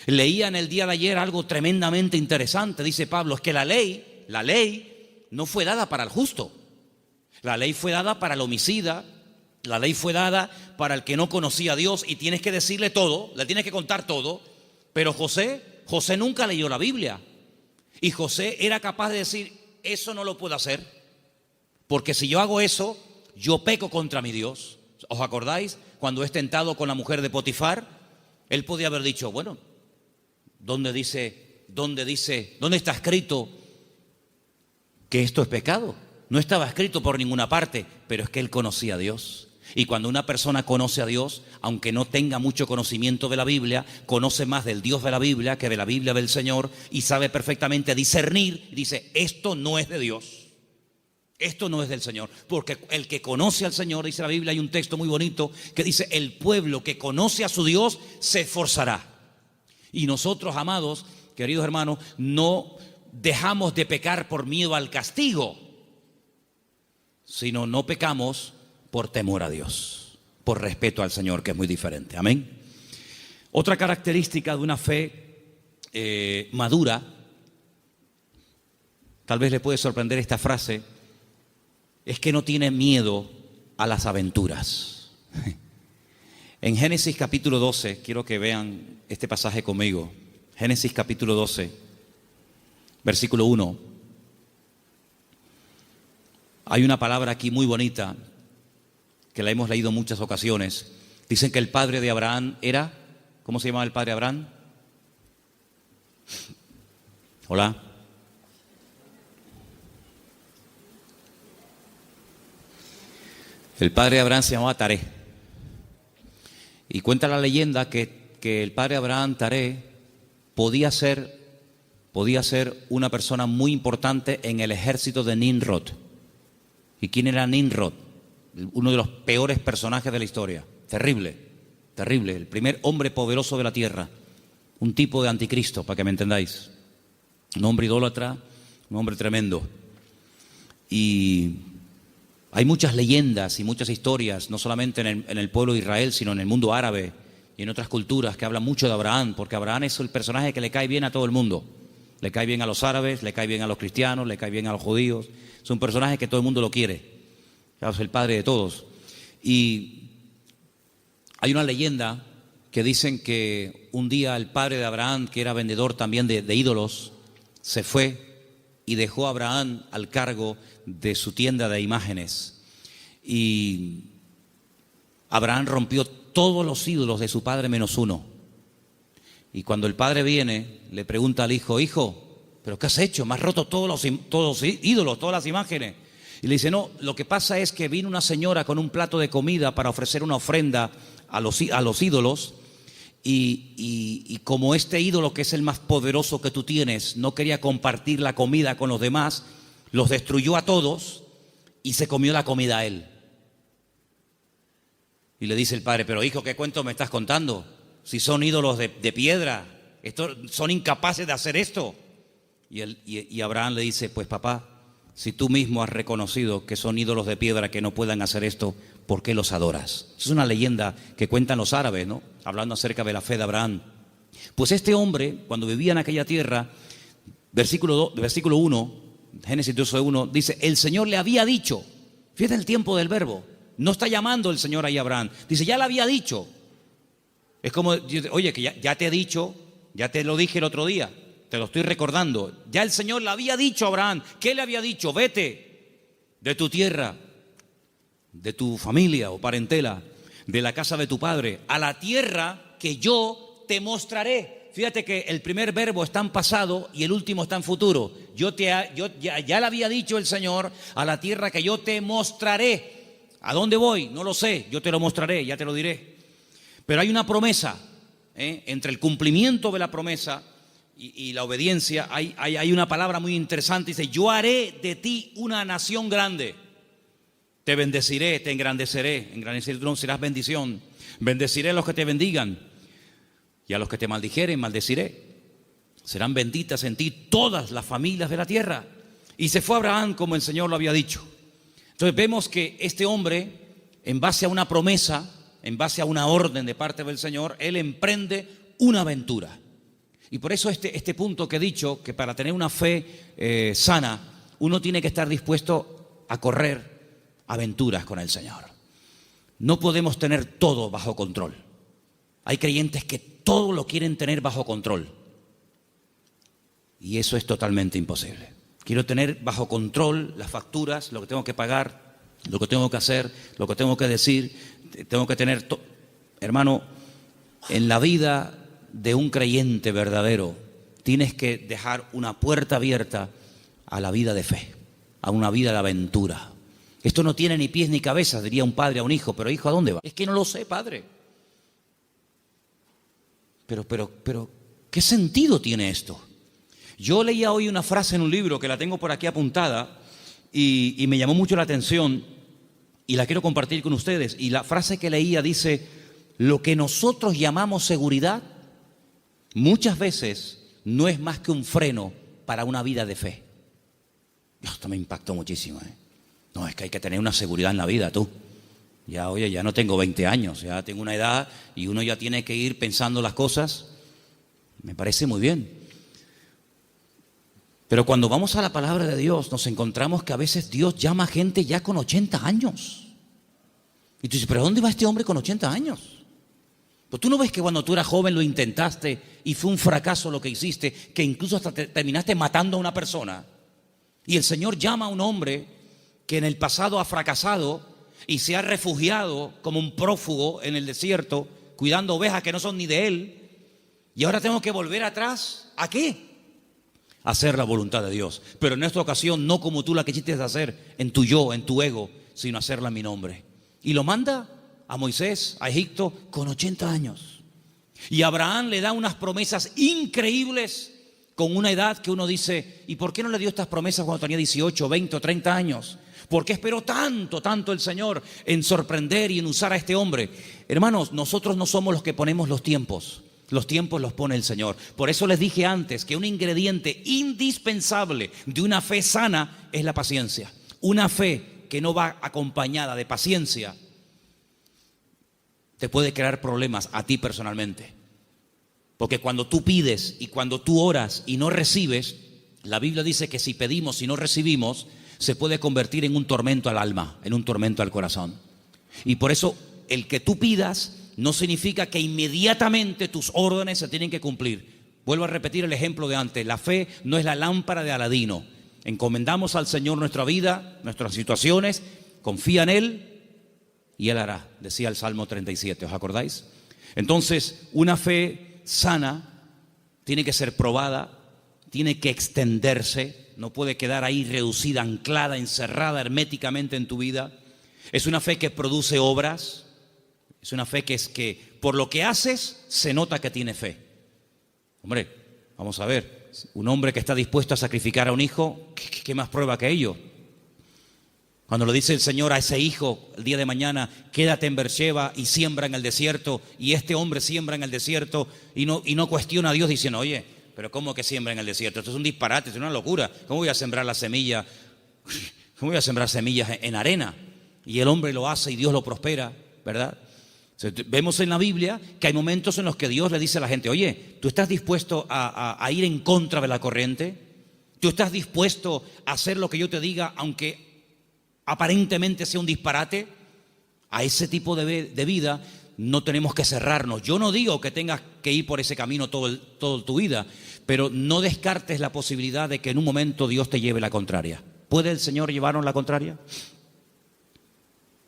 Leía en el día de ayer algo tremendamente interesante. Dice Pablo, es que la ley no fue dada para el justo. La ley fue dada para el homicida. La ley fue dada para el que no conocía a Dios y tienes que decirle todo, le tienes que contar todo. Pero José nunca leyó la Biblia. Y José era capaz de decir, eso no lo puedo hacer, porque si yo hago eso, yo peco contra mi Dios. ¿Os acordáis? Cuando es tentado con la mujer de Potifar, él podía haber dicho, bueno, ¿dónde está escrito que esto es pecado? No estaba escrito por ninguna parte, pero es que él conocía a Dios. Y cuando una persona conoce a Dios, aunque no tenga mucho conocimiento de la Biblia, conoce más del Dios de la Biblia que de la Biblia del Señor y sabe perfectamente discernir y dice, esto no es de Dios, esto no es del Señor. Porque el que conoce al Señor, dice la Biblia, hay un texto muy bonito que dice, el pueblo que conoce a su Dios se esforzará. Y nosotros, amados, queridos hermanos, no dejamos de pecar por miedo al castigo, sino no pecamos por temor a Dios, por respeto al Señor, que es muy diferente. Amén. Otra característica de una fe madura, tal vez le puede sorprender esta frase, es que no tiene miedo a las aventuras. En Génesis capítulo 12, quiero que vean este pasaje conmigo. Génesis capítulo 12, versículo 1. Hay una palabra aquí muy bonita que la hemos leído en muchas ocasiones. Dicen que el padre de Abraham era, ¿cómo se llamaba el padre de Abraham? Hola. El padre de Abraham se llamaba Taré. Y cuenta la leyenda que el padre de Abraham, Taré, podía ser una persona muy importante en el ejército de Nimrod. ¿Y quién era Nimrod? Uno de los peores personajes de la historia. Terrible, terrible. El primer hombre poderoso de la tierra. Un tipo de anticristo, para que me entendáis. Un hombre idólatra, un hombre tremendo. Y hay muchas leyendas y muchas historias, no solamente en el pueblo de Israel, sino en el mundo árabe y en otras culturas que hablan mucho de Abraham, porque Abraham es el personaje que le cae bien a todo el mundo. Le cae bien a los árabes, le cae bien a los cristianos, le cae bien a los judíos. Es un personaje que todo el mundo lo quiere. Es el padre de todos. Y hay una leyenda que dicen que un día el padre de Abraham, que era vendedor también de ídolos, se fue y dejó a Abraham al cargo de su tienda de imágenes. Y Abraham rompió todos los ídolos de su padre menos uno. Y cuando el padre viene, le pregunta al hijo, hijo, ¿pero qué has hecho? Me has roto todos los ídolos, todas las imágenes. Y le dice, no, lo que pasa es que vino una señora con un plato de comida para ofrecer una ofrenda a los ídolos y como este ídolo, que es el más poderoso que tú tienes, no quería compartir la comida con los demás, los destruyó a todos y se comió la comida a él. Y le dice el padre, pero hijo, ¿qué cuento me estás contando? Si son ídolos de piedra, son incapaces de hacer esto. Y Abraham le dice, pues papá, si tú mismo has reconocido que son ídolos de piedra que no puedan hacer esto, ¿por qué los adoras? Es una leyenda que cuentan los árabes, ¿no? Hablando acerca de la fe de Abraham. Pues este hombre, cuando vivía en aquella tierra, versículo 1, Génesis 12:1, dice, el Señor le había dicho, fíjate el tiempo del verbo, no está llamando el Señor ahí a Abraham, dice, ya le había dicho. Es como, oye, que ya te he dicho, ya te lo dije el otro día, te lo estoy recordando. Ya el Señor le había dicho a Abraham. ¿Qué le había dicho? Vete de tu tierra, de tu familia o parentela, de la casa de tu padre, a la tierra que yo te mostraré. Fíjate que el primer verbo está en pasado y el último está en futuro. Ya le había dicho el Señor, a la tierra que yo te mostraré. ¿A dónde voy? No lo sé, yo te lo mostraré, ya te lo diré. Pero hay una promesa, entre el cumplimiento de la promesa y la obediencia, hay una palabra muy interesante, dice, yo haré de ti una nación grande, te bendeciré, te engrandeceré tu nombre, serás bendición, bendeciré a los que te bendigan y a los que te maldijeren, maldeciré, serán benditas en ti todas las familias de la tierra. Y se fue Abraham como el Señor lo había dicho. Entonces vemos que este hombre, en base a una promesa, en base a una orden de parte del Señor, él emprende una aventura. Y por eso este punto que he dicho, que para tener una fe sana, uno tiene que estar dispuesto a correr aventuras con el Señor. No podemos tener todo bajo control. Hay creyentes que todo lo quieren tener bajo control. Y eso es totalmente imposible. Quiero tener bajo control las facturas, lo que tengo que pagar, lo que tengo que hacer, lo que tengo que decir. Tengo que tener... Hermano, en la vida de un creyente verdadero, tienes que dejar una puerta abierta a la vida de fe, a una vida de aventura. Esto no tiene ni pies ni cabeza, diría un padre a un hijo, pero hijo, ¿a dónde va? Es que no lo sé, padre. Pero, ¿qué sentido tiene esto? Yo leía hoy una frase en un libro que la tengo por aquí apuntada y me llamó mucho la atención y la quiero compartir con ustedes. Y la frase que leía dice: lo que nosotros llamamos seguridad muchas veces no es más que un freno para una vida de fe. Esto me impactó muchísimo, ¿eh? No, es que hay que tener una seguridad en la vida, tú. Ya, oye, ya no tengo 20 años, ya tengo una edad y uno ya tiene que ir pensando las cosas. Me parece muy bien. Pero cuando vamos a la palabra de Dios, nos encontramos que a veces Dios llama a gente ya con 80 años. Y tú dices, ¿pero dónde va este hombre con 80 años? Pues tú no ves que cuando tú eras joven lo intentaste y fue un fracaso lo que hiciste, que incluso hasta terminaste matando a una persona. Y el Señor llama a un hombre que en el pasado ha fracasado y se ha refugiado como un prófugo en el desierto, cuidando ovejas que no son ni de él. Y ahora tengo que volver atrás. ¿A qué? A hacer la voluntad de Dios. Pero en esta ocasión no como tú la quisiste hacer, en tu yo, en tu ego, sino hacerla en mi nombre. Y lo manda a Moisés, a Egipto, con 80 años. Y Abraham le da unas promesas increíbles con una edad que uno dice, ¿y por qué no le dio estas promesas cuando tenía 18, 20 o 30 años? ¿Por qué esperó tanto el Señor en sorprender y en usar a este hombre? Hermanos, nosotros no somos los que ponemos los tiempos los pone el Señor. Por eso les dije antes que un ingrediente indispensable de una fe sana es la paciencia. Una fe que no va acompañada de paciencia te puede crear problemas a ti personalmente. Porque cuando tú pides y cuando tú oras y no recibes, la Biblia dice que si pedimos y no recibimos, se puede convertir en un tormento al alma, en un tormento al corazón. Y por eso el que tú pidas no significa que inmediatamente tus órdenes se tienen que cumplir. Vuelvo a repetir el ejemplo de antes. La fe no es la lámpara de Aladino. Encomendamos al Señor nuestra vida, nuestras situaciones, confía en Él y Él hará, decía el Salmo 37, ¿os acordáis? Entonces, una fe sana tiene que ser probada, tiene que extenderse, no puede quedar ahí reducida, anclada, encerrada herméticamente en tu vida. Es una fe que produce obras, es una fe que es que por lo que haces se nota que tiene fe. Hombre, vamos a ver, un hombre que está dispuesto a sacrificar a un hijo, ¿qué más prueba que ello? Cuando le dice el Señor a ese hijo el día de mañana, quédate en Beersheba y siembra en el desierto, y este hombre siembra en el desierto y no cuestiona a Dios diciendo, oye, pero ¿cómo que siembra en el desierto? Esto es un disparate, es una locura. ¿Cómo voy a sembrar la semilla? ¿Cómo voy a sembrar semillas en arena? Y el hombre lo hace y Dios lo prospera, ¿verdad? Vemos en la Biblia que hay momentos en los que Dios le dice a la gente, oye, ¿tú estás dispuesto a ir en contra de la corriente? ¿Tú estás dispuesto a hacer lo que yo te diga aunque aparentemente sea un disparate? A ese tipo de vida no tenemos que cerrarnos. Yo no digo que tengas que ir por ese camino toda tu vida, pero no descartes la posibilidad de que en un momento Dios te lleve la contraria. ¿Puede el Señor llevarnos la contraria?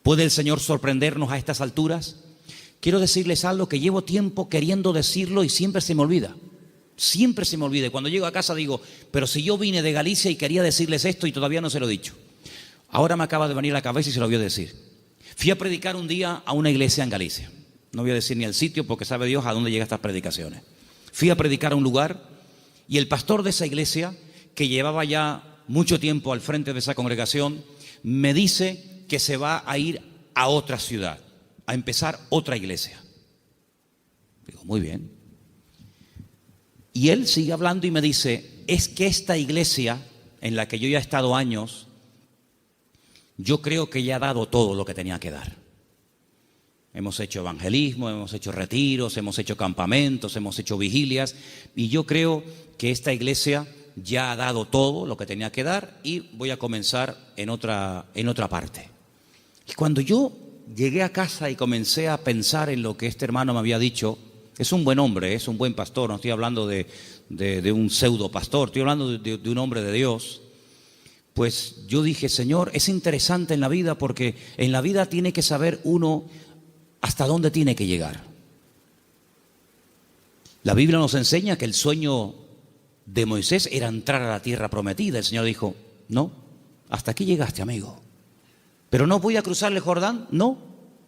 ¿Puede el Señor sorprendernos a estas alturas? Quiero decirles algo que llevo tiempo queriendo decirlo y siempre se me olvida. Siempre se me olvida. Cuando llego a casa digo, pero si yo vine de Galicia y quería decirles esto y todavía no se lo he dicho. Ahora me acaba de venir a la cabeza y se lo voy a decir. Fui a predicar un día a una iglesia en Galicia. No voy a decir ni el sitio porque sabe Dios a dónde llegan estas predicaciones. Fui a predicar a un lugar y el pastor de esa iglesia, que llevaba ya mucho tiempo al frente de esa congregación, me dice que se va a ir a otra ciudad, a empezar otra iglesia. Digo, muy bien. Y él sigue hablando y me dice, es que esta iglesia en la que yo ya he estado años, yo creo que ya ha dado todo lo que tenía que dar. hemos hecho evangelismo, hemos hecho retiros, hemos hecho campamentos, hemos hecho vigilias, y yo creo que esta iglesia ya ha dado todo lo que tenía que dar, y voy a comenzar en otra parte. Y cuando yo llegué a casa y comencé a pensar en lo que este hermano me había dicho, es un buen hombre, es un buen pastor, no estoy hablando de un pseudo pastor, estoy hablando de un hombre de Dios. Pues yo dije, Señor, es interesante en la vida, porque en la vida tiene que saber uno hasta dónde tiene que llegar. La Biblia nos enseña que el sueño de Moisés era entrar a la tierra prometida. El Señor dijo, no, hasta aquí llegaste, amigo. Pero no voy a cruzar el Jordán, no,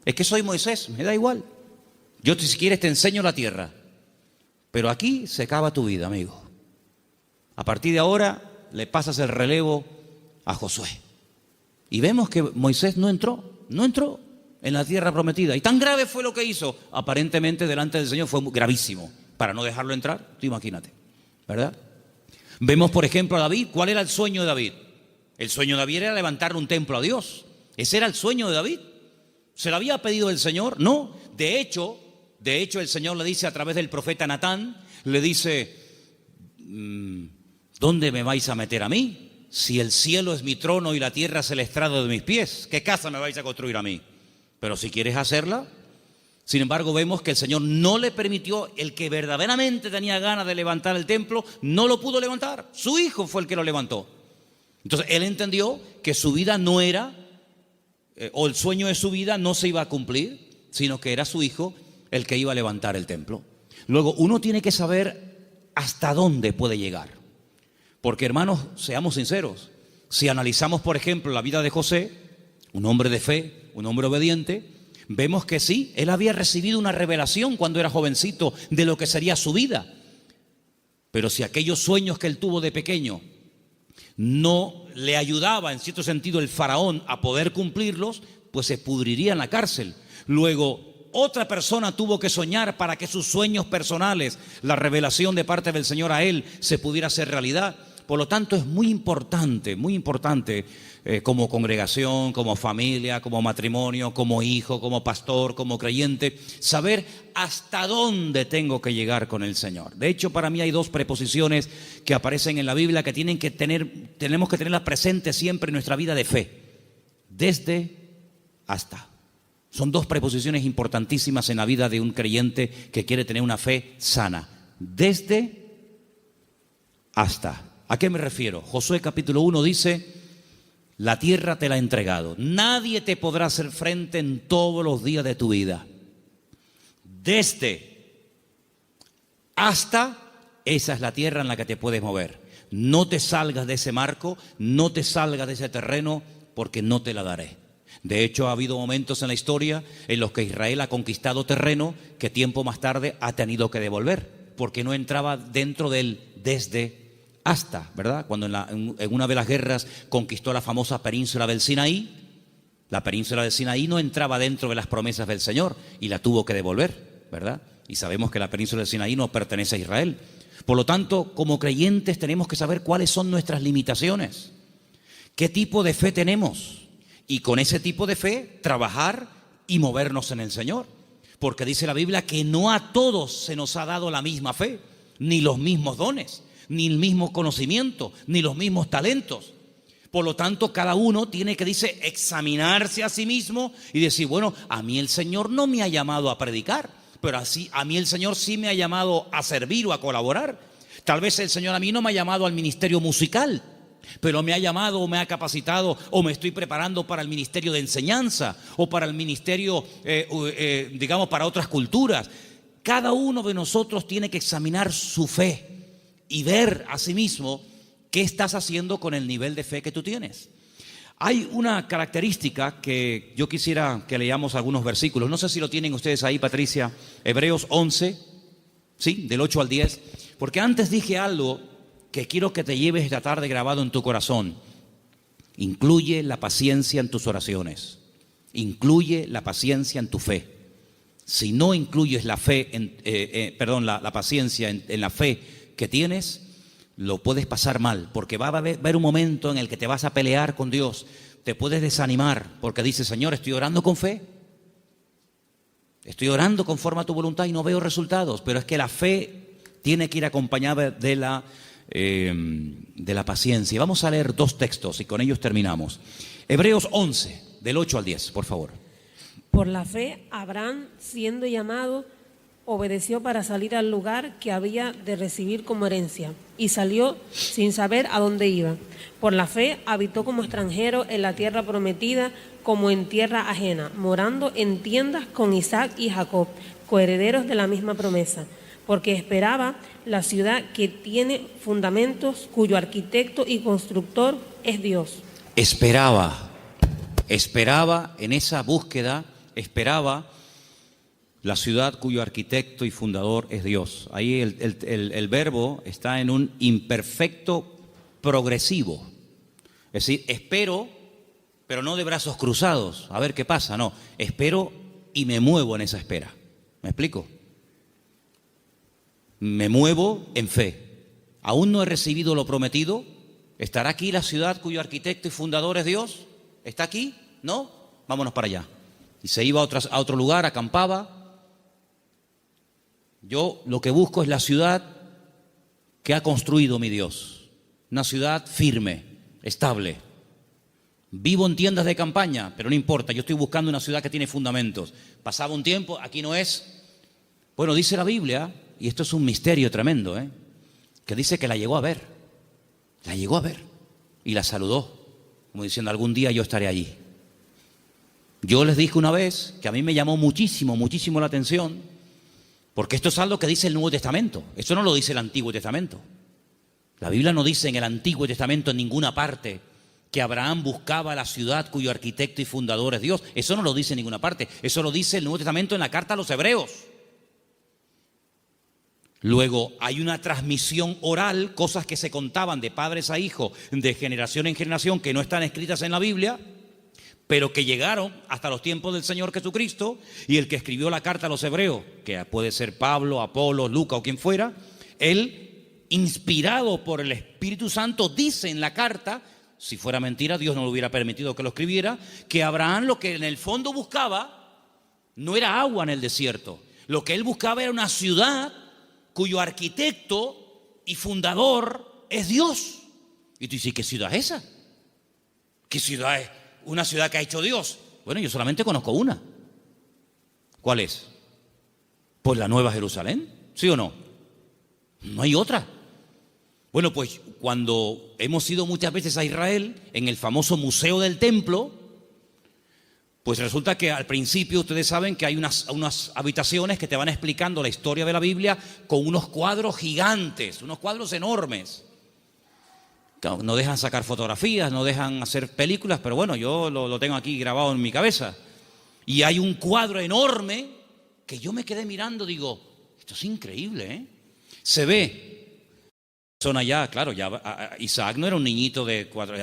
es que soy Moisés, me da igual. Yo si quieres te enseño la tierra, pero aquí se acaba tu vida, amigo. A partir de ahora le pasas el relevo a Josué. Y vemos que Moisés no entró en la tierra prometida. Y tan grave fue lo que hizo, aparentemente delante del Señor fue gravísimo, para no dejarlo entrar, tú imagínate, ¿verdad? Vemos, por ejemplo, a David. ¿Cuál era el sueño de David? El sueño de David era levantar un templo a Dios. Ese era el sueño de David. ¿Se lo había pedido el Señor? No. De hecho, el Señor le dice a través del profeta Natán, le dice, ¿dónde me vais a meter a mí? Si el cielo es mi trono y la tierra es el estrado de mis pies, ¿qué casa me vais a construir a mí? Pero si quieres hacerla. Sin embargo, vemos que el Señor no le permitió. El que verdaderamente tenía ganas de levantar el templo, no lo pudo levantar. Su hijo fue el que lo levantó. Entonces, él entendió que su vida no era, o el sueño de su vida no se iba a cumplir, sino que era su hijo el que iba a levantar el templo. Luego, uno tiene que saber hasta dónde puede llegar. Porque, hermanos, seamos sinceros, si analizamos, por ejemplo, la vida de José, un hombre de fe, un hombre obediente, vemos que sí, él había recibido una revelación cuando era jovencito de lo que sería su vida. Pero si aquellos sueños que él tuvo de pequeño no le ayudaba, en cierto sentido, el faraón a poder cumplirlos, pues se pudriría en la cárcel. Luego, otra persona tuvo que soñar para que sus sueños personales, la revelación de parte del Señor a él, se pudiera hacer realidad. Por lo tanto, es muy importante como congregación, como familia, como matrimonio, como hijo, como pastor, como creyente, saber hasta dónde tengo que llegar con el Señor. De hecho, para mí hay dos preposiciones que aparecen en la Biblia que tenemos que tenerlas presentes siempre en nuestra vida de fe. Desde, hasta. Son dos preposiciones importantísimas en la vida de un creyente que quiere tener una fe sana. Desde, hasta. ¿A qué me refiero? Josué capítulo 1 dice, la tierra te la he entregado. Nadie te podrá hacer frente en todos los días de tu vida. Desde, hasta, esa es la tierra en la que te puedes mover. No te salgas de ese marco, no te salgas de ese terreno, porque no te la daré. De hecho, ha habido momentos en la historia en los que Israel ha conquistado terreno que tiempo más tarde ha tenido que devolver, porque no entraba dentro del desde hasta, ¿verdad? Cuando en una de las guerras conquistó la famosa península del Sinaí, la península del Sinaí no entraba dentro de las promesas del Señor y la tuvo que devolver, ¿verdad? Y sabemos que la península del Sinaí no pertenece a Israel. Por lo tanto, como creyentes tenemos que saber cuáles son nuestras limitaciones, qué tipo de fe tenemos, y con ese tipo de fe trabajar y movernos en el Señor. Porque dice la Biblia que no a todos se nos ha dado la misma fe, ni los mismos dones, ni el mismo conocimiento, ni los mismos talentos. Por lo tanto, cada uno tiene que, dice, examinarse a sí mismo y decir, bueno, a mí el Señor no me ha llamado a predicar, pero así a mí el Señor sí me ha llamado a servir o a colaborar. Tal vez el Señor a mí no me ha llamado al ministerio musical, pero me ha llamado o me ha capacitado o me estoy preparando para el ministerio de enseñanza o para el ministerio, digamos, para otras culturas. Cada uno de nosotros tiene que examinar su fe y ver a sí mismo qué estás haciendo con el nivel de fe que tú tienes. Hay una característica que yo quisiera que leamos algunos versículos. No sé si lo tienen ustedes ahí, Patricia. Hebreos 11, ¿sí? Del 8 al 10. Porque antes dije algo que quiero que te lleves esta tarde grabado en tu corazón. Incluye la paciencia en tus oraciones. Incluye la paciencia en tu fe. Si no incluyes la fe, la paciencia en la fe que tienes, lo puedes pasar mal, porque va a haber un momento en el que te vas a pelear con Dios, te puedes desanimar, porque dices, Señor, estoy orando con fe, Estoy orando conforme a tu voluntad y no veo resultados, pero es que la fe tiene que ir acompañada de la paciencia. Vamos a leer 2 textos y con ellos terminamos. Hebreos 11, del 8 al 10, por favor. Por la fe, Abraham, siendo llamado, obedeció para salir al lugar que había de recibir como herencia, y salió sin saber a dónde iba. Por la fe, habitó como extranjero en la tierra prometida, como en tierra ajena, morando en tiendas con Isaac y Jacob, coherederos de la misma promesa, porque esperaba la ciudad que tiene fundamentos, cuyo arquitecto y constructor es Dios. Esperaba en esa búsqueda, esperaba la ciudad cuyo arquitecto y fundador es Dios. Ahí el verbo está en un imperfecto progresivo. Es decir, espero, pero no de brazos cruzados, a ver qué pasa, no. Espero y me muevo en esa espera. ¿Me explico? Me muevo en fe. Aún no he recibido lo prometido. ¿Estará aquí la ciudad cuyo arquitecto y fundador es Dios? ¿Está aquí? ¿No? Vámonos para allá. Y se iba a otro lugar, acampaba. Yo lo que busco es la ciudad que ha construido mi Dios. Una ciudad firme, estable. Vivo en tiendas de campaña, pero no importa, yo estoy buscando una ciudad que tiene fundamentos. Pasaba un tiempo, aquí no es. Bueno, dice la Biblia, y esto es un misterio tremendo, que dice que la llegó a ver. La llegó a ver y la saludó, como diciendo, algún día yo estaré allí. Yo les dije una vez que a mí me llamó muchísimo la atención, porque esto es algo que dice el Nuevo Testamento. Eso no lo dice el Antiguo Testamento. La Biblia no dice en el Antiguo Testamento en ninguna parte que Abraham buscaba la ciudad cuyo arquitecto y fundador es Dios. Eso no lo dice en ninguna parte. Eso lo dice el Nuevo Testamento en la carta a los Hebreos. Luego hay una transmisión oral, cosas que se contaban de padres a hijos, de generación en generación, que no están escritas en la Biblia, pero que llegaron hasta los tiempos del Señor Jesucristo, y el que escribió la carta a los Hebreos, que puede ser Pablo, Apolo, Lucas o quien fuera, él, inspirado por el Espíritu Santo, dice en la carta, si fuera mentira, Dios no le hubiera permitido que lo escribiera, que Abraham lo que en el fondo buscaba no era agua en el desierto. Lo que él buscaba era una ciudad cuyo arquitecto y fundador es Dios. Y tú dices, ¿qué ciudad es esa? ¿Qué ciudad es? ¿Una ciudad que ha hecho Dios? Bueno, yo solamente conozco una. ¿Cuál es? Pues la Nueva Jerusalén, ¿sí o no? No hay otra. Bueno, pues cuando hemos ido muchas veces a Israel, en el famoso Museo del Templo, pues resulta que al principio ustedes saben que hay unas habitaciones que te van explicando la historia de la Biblia con unos cuadros gigantes, unos cuadros enormes. No dejan sacar fotografías, no dejan hacer películas, pero bueno, yo lo tengo aquí grabado en mi cabeza. Y hay un cuadro enorme que yo me quedé mirando, digo, esto es increíble, Se ve. Son allá, claro, ya Isaac no era un niñito de 4,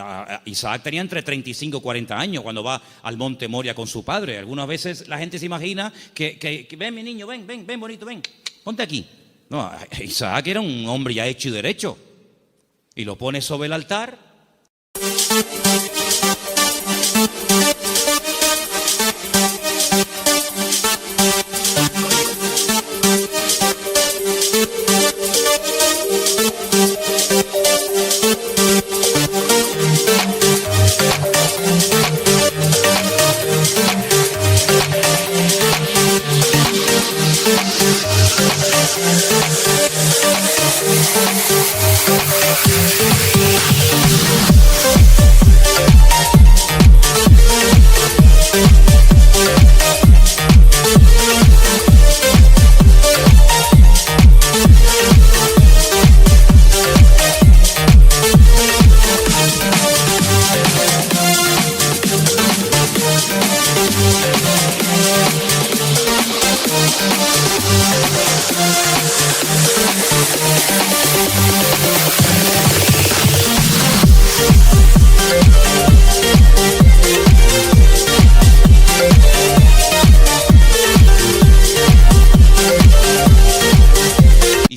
Isaac tenía entre 35 y 40 años cuando va al monte Moria con su padre. Algunas veces la gente se imagina que ven mi niño, ven bonito, ven, ponte aquí. No, Isaac era un hombre ya hecho y derecho. Y lo pone sobre el altar.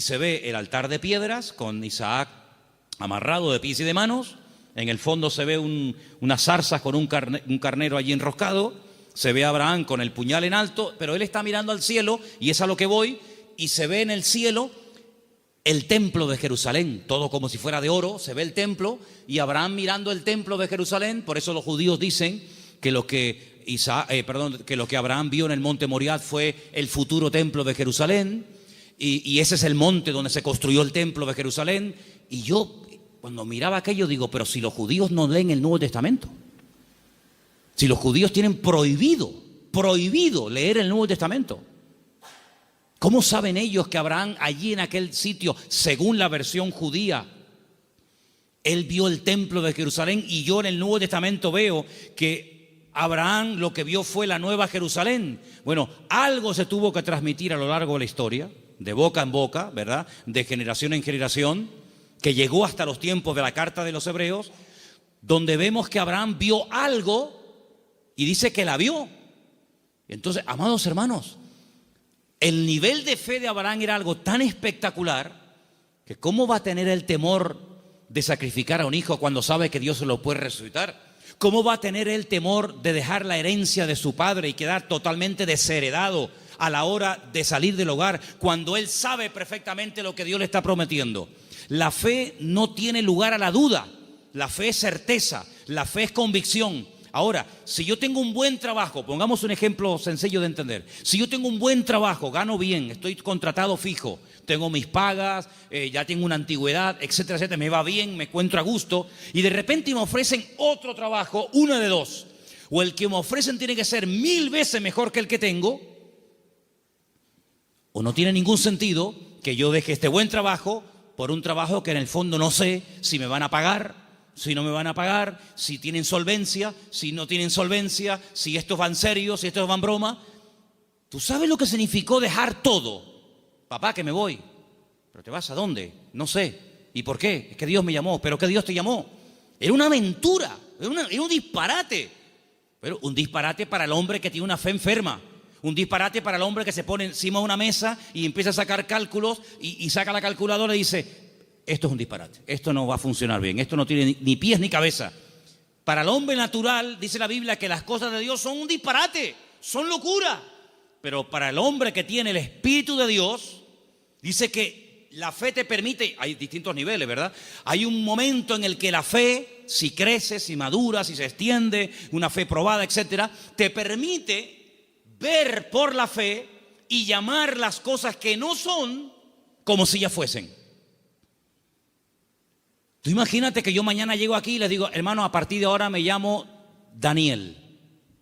Se ve el altar de piedras con Isaac amarrado de pies y de manos. En el fondo se ve unas zarzas con un carnero allí enroscado. Se ve a Abraham con el puñal en alto, pero él está mirando al cielo, y es a lo que voy, y se ve en el cielo el templo de Jerusalén, todo como si fuera de oro, se ve el templo, y Abraham mirando el templo de Jerusalén. Por eso los judíos dicen que lo que Abraham vio en el monte Moriah fue el futuro templo de Jerusalén, y ese es el monte donde se construyó el templo de Jerusalén. Y yo, cuando miraba aquello, digo, pero si los judíos no leen el Nuevo Testamento, si los judíos tienen prohibido leer el Nuevo Testamento, ¿cómo saben ellos que Abraham allí en aquel sitio, según la versión judía, él vio el templo de Jerusalén? Y yo en el Nuevo Testamento veo que Abraham lo que vio fue la nueva Jerusalén. Bueno, algo se tuvo que transmitir a lo largo de la historia, de boca en boca, ¿verdad?, de generación en generación, que llegó hasta los tiempos de la carta de los Hebreos, donde vemos que Abraham vio algo y dice que la vio. Entonces, amados hermanos, el nivel de fe de Abraham era algo tan espectacular que ¿cómo va a tener el temor de sacrificar a un hijo cuando sabe que Dios se lo puede resucitar? ¿Cómo va a tener el temor de dejar la herencia de su padre y quedar totalmente desheredado a la hora de salir del hogar cuando él sabe perfectamente lo que Dios le está prometiendo? La fe no tiene lugar a la duda, la fe es certeza, la fe es convicción. Ahora, si yo tengo un buen trabajo, pongamos un ejemplo sencillo de entender. Si yo tengo un buen trabajo, gano bien, estoy contratado fijo, tengo mis pagas, ya tengo una antigüedad, etcétera, etcétera, me va bien, me encuentro a gusto, y de repente me ofrecen otro trabajo, una de dos: o el que me ofrecen tiene que ser 1000 veces mejor que el que tengo, o no tiene ningún sentido que yo deje este buen trabajo por un trabajo que en el fondo no sé si me van a pagar, si no me van a pagar, si tienen solvencia, si no tienen solvencia, si estos van serios, si estos van broma. ¿Tú sabes lo que significó dejar todo? Papá, que me voy. ¿Pero te vas a dónde? No sé. ¿Y por qué? Es que Dios me llamó. ¿Pero qué Dios te llamó? Era una aventura, era un disparate. Pero un disparate para el hombre que tiene una fe enferma. Un disparate para el hombre que se pone encima de una mesa y empieza a sacar cálculos y saca la calculadora y dice: esto es un disparate, esto no va a funcionar bien, esto no tiene ni pies ni cabeza. Para el hombre natural, dice la Biblia, que las cosas de Dios son un disparate, son locura. Pero para el hombre que tiene el Espíritu de Dios, dice que la fe te permite, hay distintos niveles, ¿verdad? Hay un momento en el que la fe, si crece, si madura, si se extiende, una fe probada, etcétera, te permite ver por la fe y llamar las cosas que no son como si ya fuesen. Tú imagínate que yo mañana llego aquí y les digo: hermano, a partir de ahora me llamo Daniel,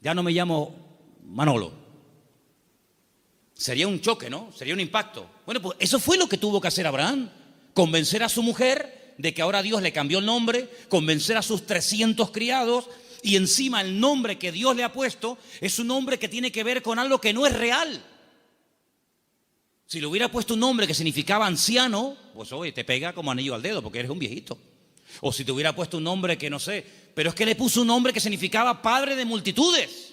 ya no me llamo Manolo. Sería un choque, ¿no? Sería un impacto. Bueno, pues eso fue lo que tuvo que hacer Abraham: convencer a su mujer de que ahora Dios le cambió el nombre, convencer a sus 300 criados, y encima el nombre que Dios le ha puesto es un nombre que tiene que ver con algo que no es real. Si le hubiera puesto un nombre que significaba anciano, pues oye, te pega como anillo al dedo porque eres un viejito. O si te hubiera puesto un nombre que no sé, pero es que le puso un nombre que significaba padre de multitudes.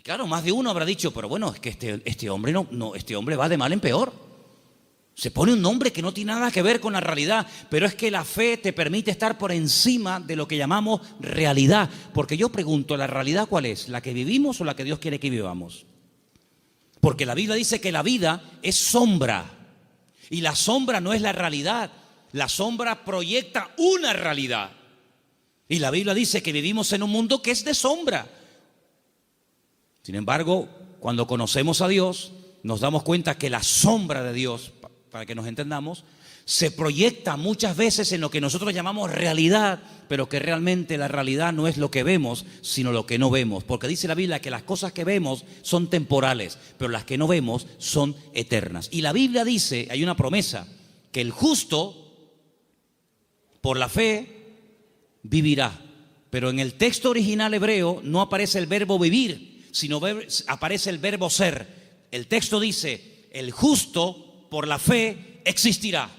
Claro, más de uno habrá dicho: pero bueno, es que este hombre este hombre va de mal en peor. Se pone un nombre que no tiene nada que ver con la realidad, pero es que la fe te permite estar por encima de lo que llamamos realidad. Porque yo pregunto, ¿la realidad cuál es? ¿La que vivimos o la que Dios quiere que vivamos? Porque la Biblia dice que la vida es sombra, y la sombra no es la realidad. La sombra proyecta una realidad. Y la Biblia dice que vivimos en un mundo que es de sombra. Sin embargo, cuando conocemos a Dios, nos damos cuenta que la sombra de Dios, para que nos entendamos, se proyecta muchas veces en lo que nosotros llamamos realidad, pero que realmente la realidad no es lo que vemos, sino lo que no vemos. Porque dice la Biblia que las cosas que vemos son temporales, pero las que no vemos son eternas. Y la Biblia dice, hay una promesa, que el justo, por la fe, vivirá. Pero en el texto original hebreo no aparece el verbo vivir, sino aparece el verbo ser. El texto dice, el justo por la fe existirá.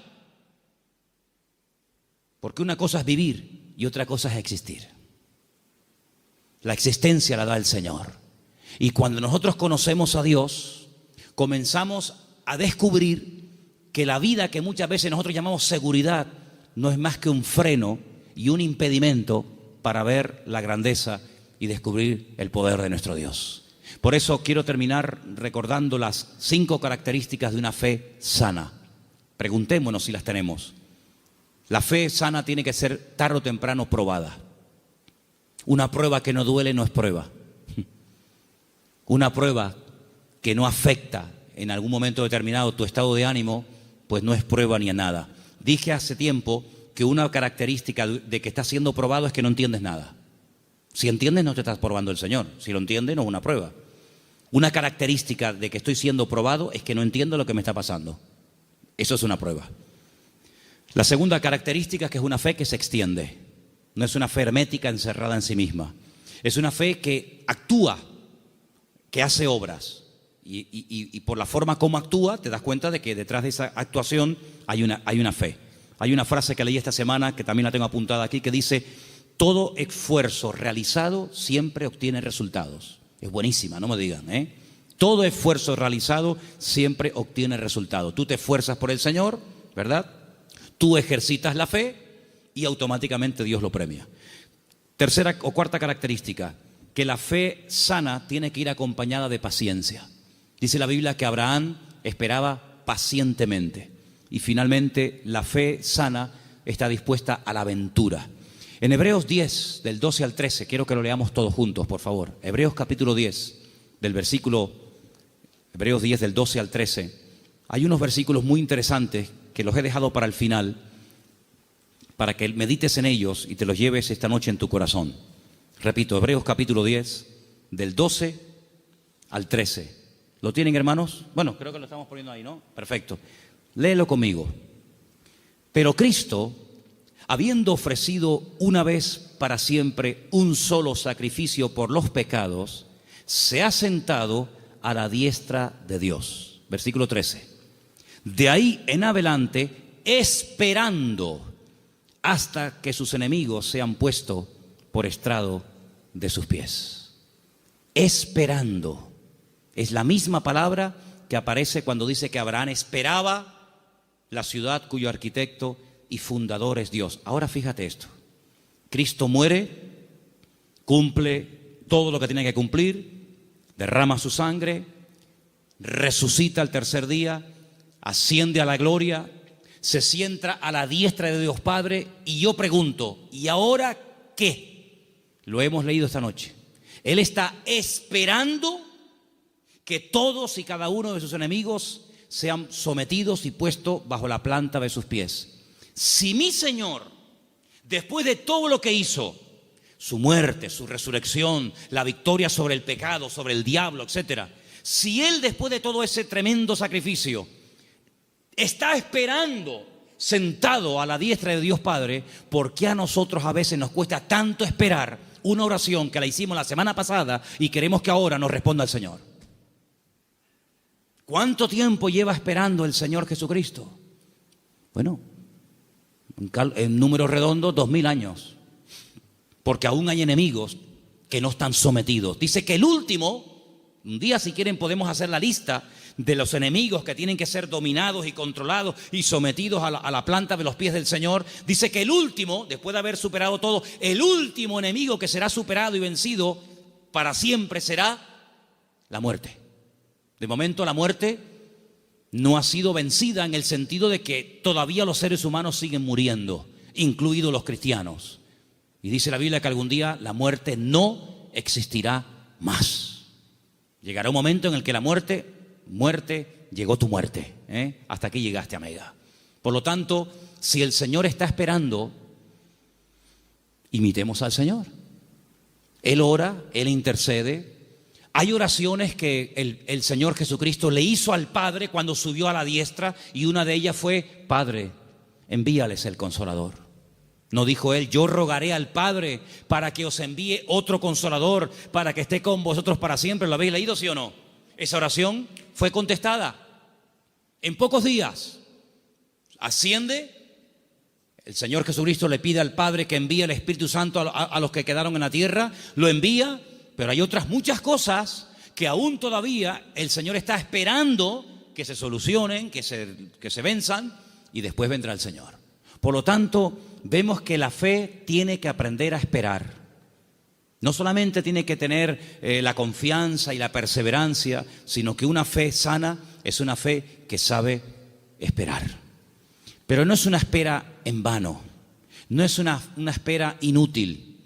Porque una cosa es vivir y otra cosa es existir. La existencia la da el Señor. Y cuando nosotros conocemos a Dios, comenzamos a descubrir que la vida que muchas veces nosotros llamamos seguridad no es más que un freno y un impedimento para ver la grandeza y descubrir el poder de nuestro Dios. Por eso quiero terminar recordando las 5 características de una fe sana. Preguntémonos si las tenemos. La fe sana tiene que ser tarde o temprano probada. Una prueba que no duele no es prueba. Una prueba que no afecta en algún momento determinado tu estado de ánimo, pues no es prueba ni a nada. Dije hace tiempo que una característica de que estás siendo probado es que no entiendes nada. Si entiendes, no te estás probando el Señor. Si lo entiendes, no es una prueba. Una característica de que estoy siendo probado es que no entiendo lo que me está pasando. Eso es una prueba. La segunda característica es que es una fe que se extiende. No es una fe hermética encerrada en sí misma. Es una fe que actúa, que hace obras. Y por la forma como actúa, te das cuenta de que detrás de esa actuación hay una fe. Hay una frase que leí esta semana, que también la tengo apuntada aquí, que dice: todo esfuerzo realizado siempre obtiene resultados. Es buenísima, no me digan, ¿eh? Todo esfuerzo realizado siempre obtiene resultados. Tú te esfuerzas por el Señor, ¿verdad? Tú ejercitas la fe y automáticamente Dios lo premia. Tercera o cuarta característica, que la fe sana tiene que ir acompañada de paciencia. Dice la Biblia que Abraham esperaba pacientemente. Y finalmente la fe sana está dispuesta a la aventura. En Hebreos 10, del 12 al 13, quiero que lo leamos todos juntos, por favor. Hebreos capítulo 10, Hebreos 10 del 12 al 13. Hay unos versículos muy interesantes que los he dejado para el final, para que medites en ellos y te los lleves esta noche en tu corazón. Repito, Hebreos capítulo 10, del 12 al 13. ¿Lo tienen, hermanos? Bueno, creo que lo estamos poniendo ahí, ¿no? Perfecto. Léelo conmigo. Pero Cristo, habiendo ofrecido una vez para siempre un solo sacrificio por los pecados, se ha sentado a la diestra de Dios. Versículo 13. De ahí en adelante, esperando hasta que sus enemigos sean puestos por estrado de sus pies. Esperando. Es la misma palabra que aparece cuando dice que Abraham esperaba la ciudad cuyo arquitecto y fundador es Dios. Ahora fíjate esto. Cristo muere, cumple todo lo que tiene que cumplir, derrama su sangre, resucita al tercer día, asciende a la gloria, se sienta a la diestra de Dios Padre. Y yo pregunto, ¿y ahora qué? Lo hemos leído esta noche. Él está esperando que todos y cada uno de sus enemigos sean sometidos y puestos bajo la planta de sus pies. Si mi Señor, después de todo lo que hizo, su muerte, su resurrección, la victoria sobre el pecado, sobre el diablo, etcétera, si Él, después de todo ese tremendo sacrificio, está esperando sentado a la diestra de Dios Padre, ¿por qué a nosotros a veces nos cuesta tanto esperar una oración que la hicimos la semana pasada y queremos que ahora nos responda el Señor? ¿Cuánto tiempo lleva esperando el Señor Jesucristo? Bueno, en números redondos, 2000 años. Porque aún hay enemigos que no están sometidos. Dice que el último, un día si quieren podemos hacer la lista de los enemigos que tienen que ser dominados y controlados y sometidos a la planta de los pies del Señor. Dice que el último, después de haber superado todo, el último enemigo que será superado y vencido para siempre será la muerte. De momento la muerte no ha sido vencida en el sentido de que todavía los seres humanos siguen muriendo, incluidos los cristianos. Y dice la Biblia que algún día la muerte no existirá más. Llegará un momento en el que la muerte, llegó tu muerte, hasta aquí llegaste, amiga. Por lo tanto, si el Señor está esperando, imitemos al Señor. Él ora, Él intercede. Hay oraciones que el Señor Jesucristo le hizo al Padre cuando subió a la diestra, y una de ellas fue: Padre, envíales el Consolador. No dijo Él: yo rogaré al Padre para que os envíe otro Consolador, para que esté con vosotros para siempre. ¿Lo habéis leído, sí o no? Esa oración fue contestada en pocos días. Asciende, el Señor Jesucristo le pide al Padre que envíe el Espíritu Santo a los que quedaron en la tierra, lo envía, pero hay otras muchas cosas que aún todavía el Señor está esperando que se solucionen, que se venzan, y después vendrá el Señor. Por lo tanto, vemos que la fe tiene que aprender a esperar. No solamente tiene que tener la confianza y la perseverancia, sino que una fe sana es una fe que sabe esperar. Pero no es una espera en vano, no es una espera inútil,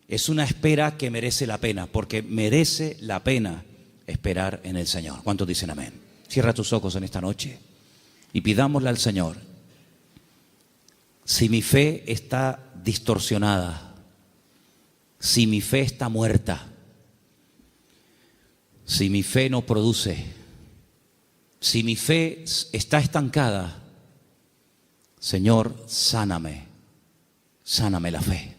es una espera que merece la pena, porque merece la pena esperar en el Señor. ¿Cuántos dicen amén? Cierra tus ojos en esta noche y pidámosle al Señor: si mi fe está distorsionada, si mi fe está muerta, si mi fe no produce, si mi fe está estancada, Señor, sáname la fe.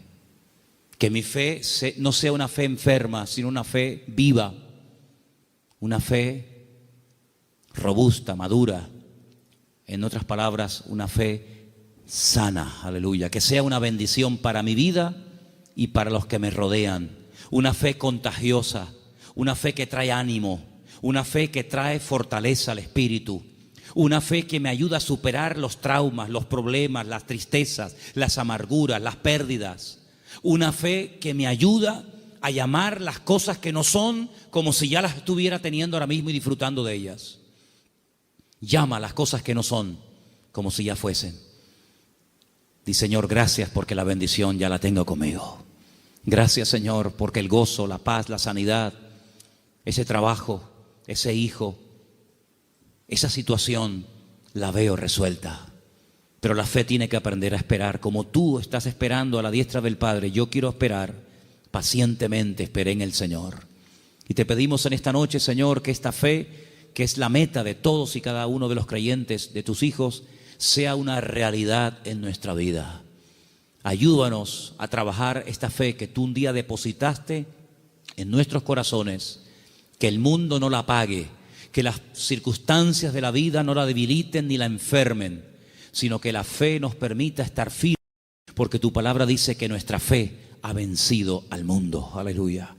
Que mi fe no sea una fe enferma, sino una fe viva, una fe robusta, madura. En otras palabras, una fe sana, aleluya. Que sea una bendición para mi vida y para los que me rodean. Una fe contagiosa, una fe que trae ánimo, una fe que trae fortaleza al espíritu. Una fe que me ayuda a superar los traumas, los problemas, las tristezas, las amarguras, las pérdidas. Una fe que me ayuda a llamar las cosas que no son como si ya las estuviera teniendo ahora mismo y disfrutando de ellas. Llama las cosas que no son como si ya fuesen. Di: Señor, gracias porque la bendición ya la tengo conmigo. Gracias, Señor, porque el gozo, la paz, la sanidad, ese trabajo, ese hijo, esa situación la veo resuelta. Pero la fe tiene que aprender a esperar. Como tú estás esperando a la diestra del Padre, yo quiero esperar pacientemente. Esperé en el Señor. Y te pedimos en esta noche, Señor, que esta fe, que es la meta de todos y cada uno de los creyentes, de tus hijos, sea una realidad en nuestra vida. Ayúdanos a trabajar esta fe que tú un día depositaste en nuestros corazones. Que el mundo no la apague, que las circunstancias de la vida no la debiliten ni la enfermen, sino que la fe nos permita estar firmes, porque tu palabra dice que nuestra fe ha vencido al mundo. Aleluya.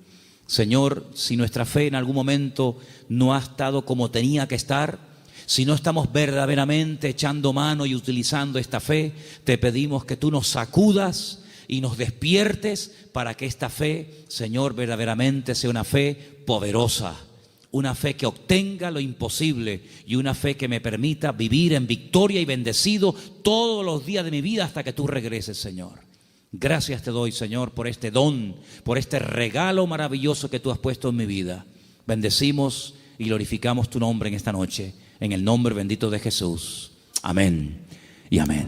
Señor, si nuestra fe en algún momento no ha estado como tenía que estar, si no estamos verdaderamente echando mano y utilizando esta fe, te pedimos que tú nos sacudas y nos despiertes para que esta fe, Señor, verdaderamente sea una fe poderosa. Una fe que obtenga lo imposible y una fe que me permita vivir en victoria y bendecido todos los días de mi vida hasta que tú regreses, Señor. Gracias te doy, Señor, por este don, por este regalo maravilloso que tú has puesto en mi vida. Bendecimos y glorificamos tu nombre en esta noche, en el nombre bendito de Jesús. Amén y amén.